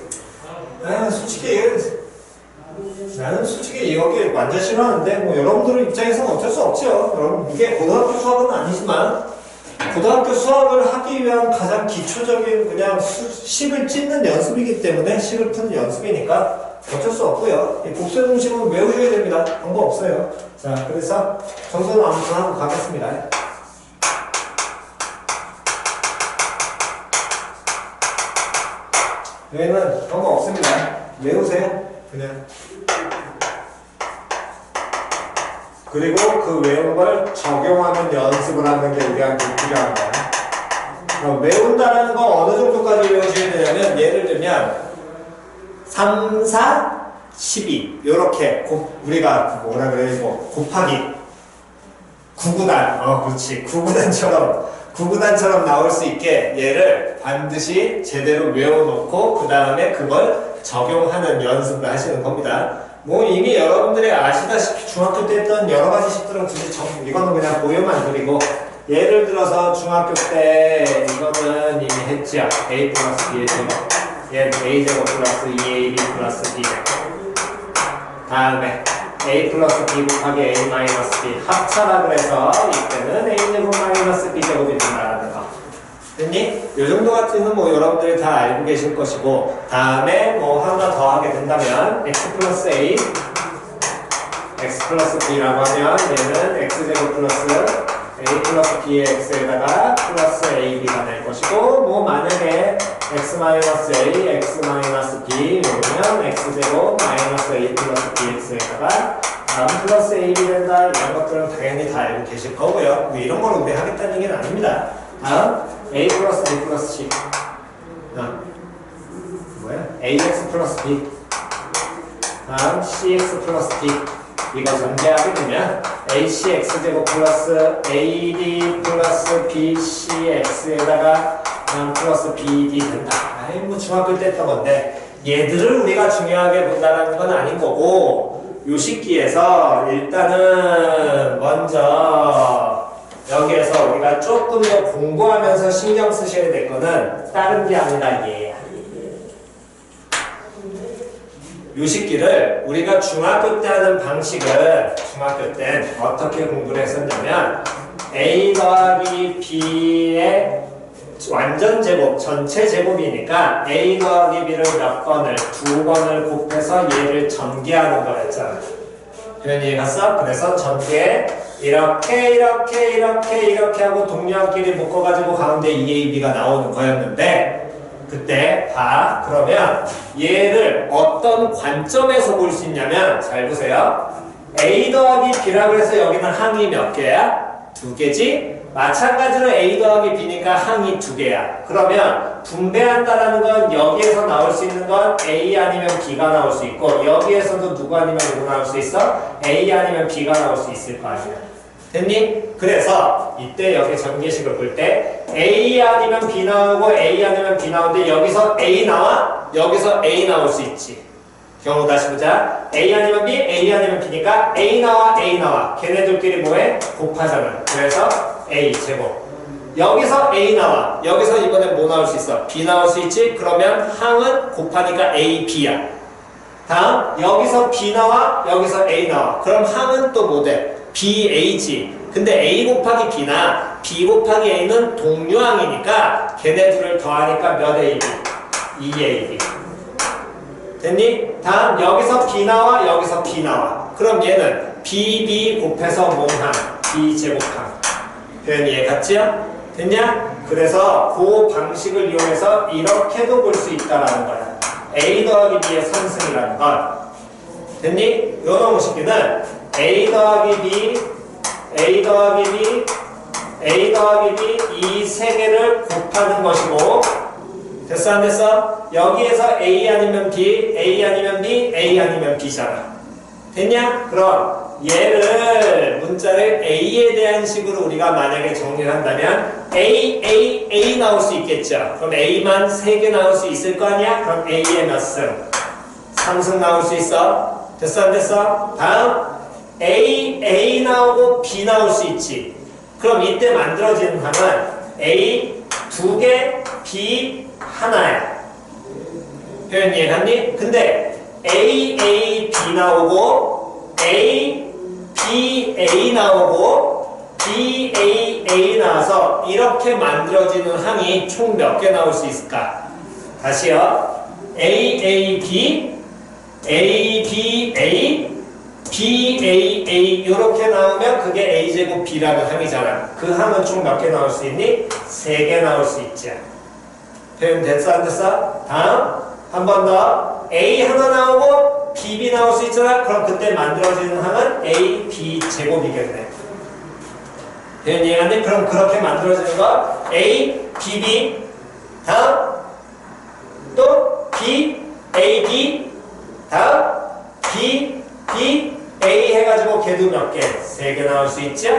나는 솔직히 이거 완전 싫어하는데 뭐 여러분들 입장에서는 어쩔 수 없죠. 여러분 이게 고등학교 수학은 아니지만 고등학교 수학을 하기 위한 가장 기초적인 그냥 식을 찢는 연습이기 때문에 식을 푸는 연습이니까 어쩔 수 없고요. 이 곱셈 공식은 외우셔야 됩니다. 방법 없어요. 자, 그래서 정서는 아무튼 하고 가겠습니다. 여기는 방법 없습니다. 외우세요. 그냥. 그리고 그 외운 걸 적용하는 연습을 하는 게 우리한테 필요한 거야. 외운다는 거 어느 정도까지 외우셔야 되냐면 예를 들면 3, 4, 12 요렇게 우리가 뭐라 그래 뭐 곱하기 9구단 그렇지 9구단처럼 나올 수 있게 얘를 반드시 제대로 외워놓고 그 다음에 그걸 적용하는 연습을 하시는 겁니다. 뭐 이미 여러분들이 아시다시피 중학교 때 했던 여러 가지 식들은 굳이 이거는 그냥 보여만 드리고 예를 들어서 중학교 때 이거는 이미 했죠. a 플러스 b의 제곱 얘는 a제곱 플러스 2ab 플러스 b제곱 다음에 a 플러스 b 곱하기 a 마이너스 b 합차라 그래서 이때는 a제곱 마이너스 b제곱이 된다는 거 됐니? 요 정도 같은 뭐 여러분들이 다 알고 계실 것이고 다음에 뭐 하나 더 하게 된다면 x 플러스 a x 플러스 b라고 하면 얘는 x제곱 플러스 a 플러스 b의 x에다가 플러스 ab가 될 것이고 뭐 만약에 x 마이너스 a, x 마이너스 b 이러면 x제곱 마이너스 a 플러스 bx에다가 다음 플러스 ab 된다 이런 것들은 당연히 다 알고 계실 거고요. 뭐 이런 걸 우리 하겠다는 얘기는 아닙니다. 다음 a 플러스 b 플러스 c 뭐야? ax 플러스 b 다음 cx 플러스 d 이거 전제하게 되면 ac x제곱 플러스 ad 플러스 bc x에다가 플러스 bd 된다. 아이 뭐 중학교 때 했던 건데 얘들을 우리가 중요하게 본다는 건 아닌 거고 요 식기에서 일단은 먼저 여기에서 우리가 조금 더 공부하면서 신경 쓰셔야 될 거는 다른 게 아니라 얘. 요 식기를 우리가 중학교 때 하는 방식은 중학교 때 어떻게 공부를 했었냐면 a 더하기 b의 완전 제곱, 전체 제곱이니까 a 더하기 b를 몇 번을, 2번을 곱해서 얘를 전개하는 거였잖아. 표현 이해갔어? 그래서 전개 이렇게 하고 동료끼리 묶어가지고 가운데 2ab가 나오는 거였는데 그때 봐. 그러면 얘를 어떤 관점에서 볼 수 있냐면 잘 보세요. a 더하기 b라고 해서 여기는 항이 몇 개야? 2개지? 마찬가지로 a 더하기 b니까 항이 2개야. 그러면 분배한다라는 건 여기에서 나올 수 있는 건 a 아니면 b가 나올 수 있고 여기에서도 누구 아니면 누구 나올 수 있어? a 아니면 b가 나올 수 있을 거 아니야. 됐니? 그래서 이때 여기 전개식을 볼 때 A 아니면 B 나오고 A 아니면 B 나오는데 여기서 A 나와? 여기서 A 나올 수 있지. 경우 다시 보자. A 아니면 B, A 아니면 B니까 A 나와 A 나와. 걔네들끼리 뭐해? 곱하잖아. 그래서 A 제곱. 여기서 A 나와. 여기서 이번에 뭐 나올 수 있어? B 나올 수 있지? 그러면 항은 곱하니까 A, B야. 다음 여기서 B 나와. 여기서 A 나와. 그럼 항은 또 뭐 돼? B, A지. 근데 A 곱하기 B나 B 곱하기 A는 동류항이니까 걔네 둘을 더하니까 몇 AB? 2AB. 됐니? 다음 여기서 B 나와 여기서 B 나와. 그럼 얘는 BB 곱해서 몽항 B제곱항. 표현 이해갔지요? 됐냐? 그래서 그 방식을 이용해서 이렇게도 볼 수 있다라는 거야. A 더하기 B의 선승이라는 건. 됐니? 요런 식기는 A 더하기 B, A 더하기 B, A 더하기 B 이 세 개를 곱하는 것이고 됐어 안 됐어? 여기에서 A 아니면 B, A 아니면 B, A 아니면 B잖아. 됐냐? 그럼 얘를 문자를 A에 대한 식으로 우리가 만약에 정리를 한다면 A 나올 수 있겠죠. 그럼 A만 3개 나올 수 있을 거 아니야? 그럼 A의 몇 승? 3승 나올 수 있어. 됐어 안 됐어? 다음 A 나오고 B 나올 수 있지. 그럼 이때 만들어지는 항은 A 2개, B 하나야. 표현 이해갔니? 근데 A 나오고 B 나오고 B 나와서 이렇게 만들어지는 항이 총 몇 개 나올 수 있을까? 다시요. B 이렇게 나오면 그게 A제곱 B라는 항이잖아. 그 항은 총 몇 개 나올 수 있니? 3개 나올 수 있지. 표현 됐어 안 됐어? 다음 한 번 더. A 하나 나오고 BB 나올 수 있잖아. 그럼 그때 만들어지는 항은 A, B 제곱이겠네. 표현 이해가니? 그럼 그렇게 만들어지는 거 A, BB 다음 또 B, A, B 다음 B, A 해가지고 걔도 몇 개? 3개 나올 수 있죠?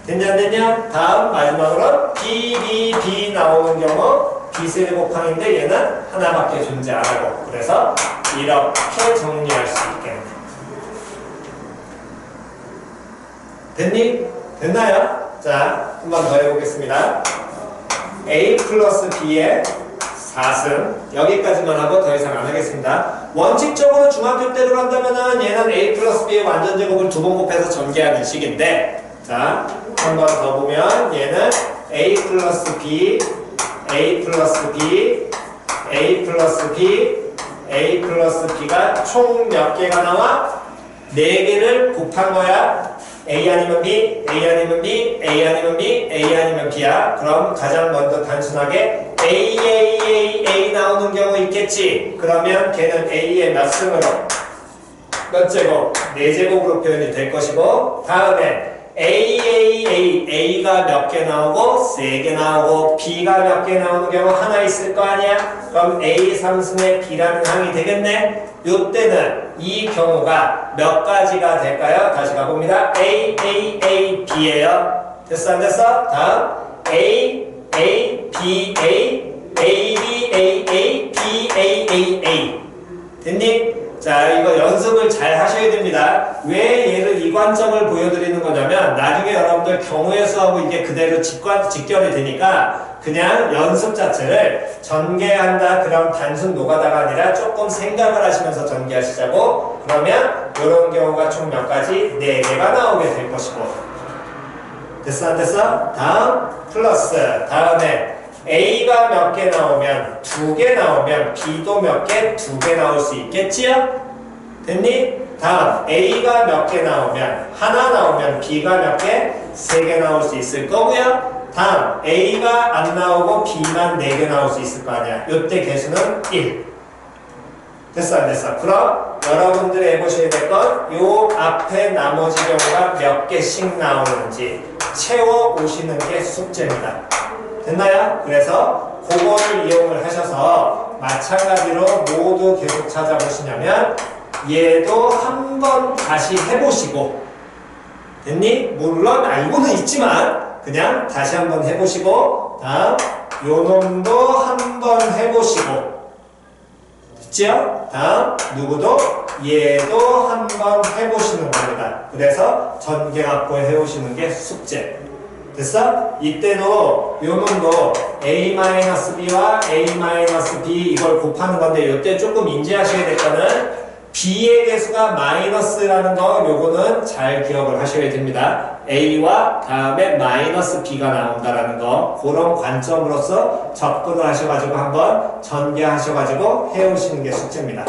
됐냐 안 됐냐? 다음 마지막으로 B 나오는 경우 B세제곱항인데 얘는 하나밖에 존재 안 하고 그래서 이렇게 정리할 수 있겠네. 됐니? 됐나요? 자, 한 번 더 해보겠습니다. A 플러스 B의 4승 여기까지만 하고 더 이상 안 하겠습니다. 원칙적으로 중학교 때로 한다면은 얘는 A 플러스 B의 완전제곱을 2번 곱해서 전개하는 식인데 자, 한 번 더 보면 얘는 A 플러스 B A 플러스 B A 플러스 B A 플러스 B가 총 몇 개가 나와? 4개를 곱한 거야. A 아니면 B, A 아니면 B, A 아니면 B, A 아니면 B야. 그럼 가장 먼저 단순하게 A 나오는 경우 있겠지. 그러면 걔는 A의 몇 승으로? 몇 제곱? 4제곱으로 표현이 될 것이고 다음에 A가 몇 개 나오고 3개 나오고 B가 몇 개 나오는 경우 하나 있을 거 아니야? 그럼 A 3승의 B라는 항이 되겠네? 요때는 이 경우가 몇 가지가 될까요? 다시 가봅니다. B예요. 됐어 안 됐어? 다음 A, B, A, B, A 됐니? 자, 이거 연습을 잘 하셔야 됩니다. 왜 얘를 이관점을 보여드리는 거냐면 나중에 여러분들 경우의 수하고 이게 그대로 직결이 되니까 그냥 연습 자체를 전개한다 그럼 단순 노가다가 아니라 조금 생각을 하시면서 전개하시자고. 그러면 이런 경우가 총 몇 가지? 4개가 나오게 될 것이고. 됐어 안 됐어? 다음 플러스 다음에 A가 몇 개 나오면 2개 나오면 B도 몇 개? 2개 나올 수 있겠지요? 됐니? 다음 A가 몇 개 나오면 하나 나오면 B가 몇 개? 3개 나올 수 있을 거고요. 다음 A가 안 나오고 B만 4개 나올 수 있을 거 아니야. 요때 개수는 1. 됐어 안 됐어? 그럼 여러분들이 해보셔야 될 건 요 앞에 나머지 경우가 몇 개씩 나오는지 채워오시는 게 숙제입니다. 됐나요? 그래서 그거를 이용을 하셔서 마찬가지로 모두 계속 찾아보시냐면 얘도 한번 다시 해보시고 됐니? 물론 알고는 있지만 그냥 다시 한번 해보시고 다음 요 놈도 한번 해보시고 됐지요? 다음 누구도 얘도 한번 해보시는 겁니다. 그래서 전개합고 해오시는 게 숙제. 됐어? 이때도 요 놈도 A-B와 A-B 이걸 곱하는 건데 요때 조금 인지하셔야 될 거는 B의 개수가 마이너스라는 거 요거는 잘 기억을 하셔야 됩니다. A와 다음에 마이너스 B가 나온다라는 거 그런 관점으로서 접근을 하셔가지고 한번 전개하셔가지고 해오시는 게 숙제입니다.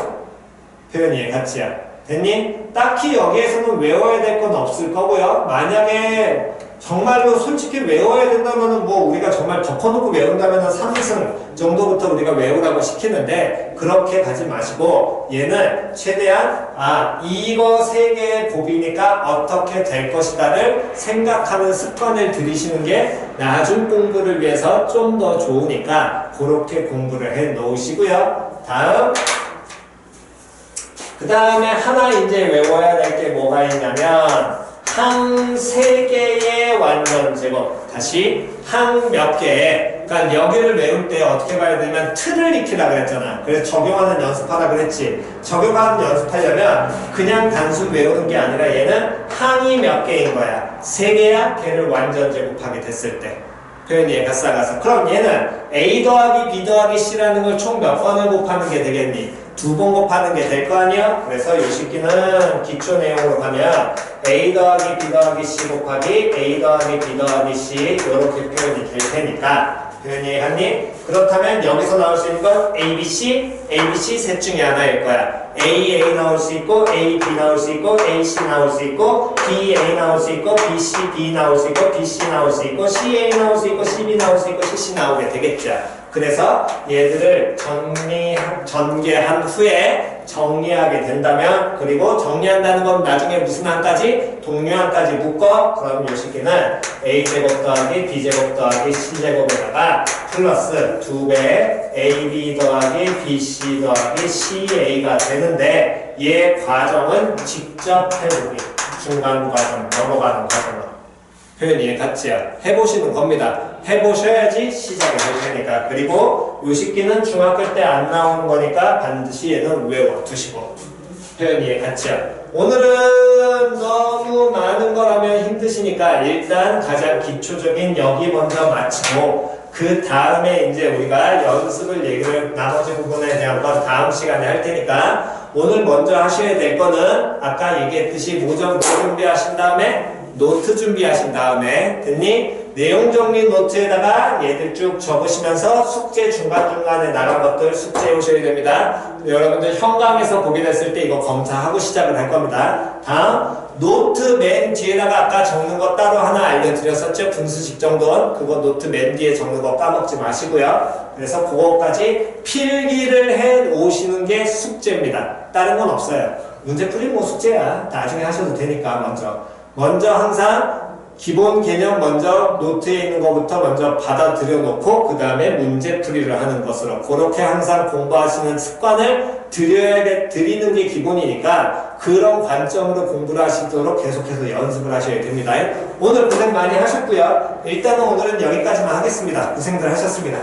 표현 이해갔지요? 됐니? 딱히 여기에서는 외워야 될 건 없을 거고요. 만약에 정말로 솔직히 외워야 된다면은 뭐 우리가 정말 덮어놓고 외운다면은 3승 정도부터 우리가 외우라고 시키는데 그렇게 가지 마시고 얘는 최대한 이거 세 개의 곱이니까 어떻게 될 것이다를 생각하는 습관을 들이시는 게 나중 공부를 위해서 좀 더 좋으니까 그렇게 공부를 해 놓으시고요. 다음 그 다음에 하나 이제 외워야 될 게 뭐가 있냐면 항 3개의 완전 제곱. 다시 항 몇 개의. 그러니까 여기를 외울 때 어떻게 봐야 되냐면 틀을 익히라 그랬잖아. 그래서 적용하는 연습하라 그랬지. 적용하는 연습하려면 그냥 단순 외우는 게 아니라 얘는 항이 몇 개인 거야. 3개야 걔를 완전 제곱하게 됐을 때. 표현이 얘가 싸가서. 그럼 얘는 A 더하기 B 더하기 C라는 걸 총 몇 번을 곱하는 게 되겠니? 2번 곱하는 게 될 거 아니야? 그래서 이 식기는 기초 내용으로 가면 A 더하기 B 더하기 C 곱하기 A 더하기 B 더하기 C 이렇게 표현이 될 테니까 표현이 이해갔니? 그렇다면 여기서 나올 수 있는 건 A, B, C, A, B, C 셋 중에 하나일 거야. A 나올 수 있고 A, B 나올 수 있고 A, C 나올 수 있고 B, A 나올 수 있고 B, C, B 나올 수 있고 B, C 나올 수 있고 C, A 나올 수 있고 C, B 나올 수 있고 C, C 나오게 되겠죠. 그래서 얘들을 전개한 후에 정리하게 된다면 그리고 정리한다는 건 나중에 무슨 항까지? 동류항까지 묶어 그럼 이 식기는 A제곱 더하기 B제곱 더하기 C제곱에다가 플러스 2배 AB 더하기 BC 더하기 CA가 되는데 얘 과정은 직접 해보기 중간 과정 넘어가는 과정은 표현 이해 갔지요? 해보시는 겁니다. 해보셔야지 시작이 될 테니까. 그리고 요 식기는 중학교 때 안 나오는 거니까 반드시 얘는 외워두시고. 표현 이해 갔지요? 오늘은 너무 많은 거라면 힘드시니까 일단 가장 기초적인 여기 먼저 마치고 그 다음에 이제 우리가 연습을 얘기를 나머지 부분에 대한 건 다음 시간에 할 테니까 오늘 먼저 하셔야 될 거는 아까 얘기했듯이 모정 준비하신 다음에 노트 준비하신 다음에 됐니? 내용 정리 노트에다가 얘들 쭉 적으시면서 숙제 중간중간에 나간 것들 숙제해 오셔야 됩니다. 여러분들 현강에서 보게 됐을 때 이거 검사하고 시작을 할 겁니다. 다음 노트 맨 뒤에다가 아까 적는 거 따로 하나 알려드렸었죠? 분수식 정도는 그거 노트 맨 뒤에 적는 거 까먹지 마시고요. 그래서 그거까지 필기를 해 오시는 게 숙제입니다. 다른 건 없어요. 문제풀이 뭐 숙제야. 나중에 하셔도 되니까 먼저 항상 기본 개념 먼저 노트에 있는 것부터 먼저 받아들여 놓고 그 다음에 문제풀이를 하는 것으로 그렇게 항상 공부하시는 습관을 드리는 게 기본이니까 그런 관점으로 공부를 하시도록 계속해서 연습을 하셔야 됩니다. 오늘 고생 많이 하셨고요. 일단은 오늘은 여기까지만 하겠습니다. 고생들 하셨습니다.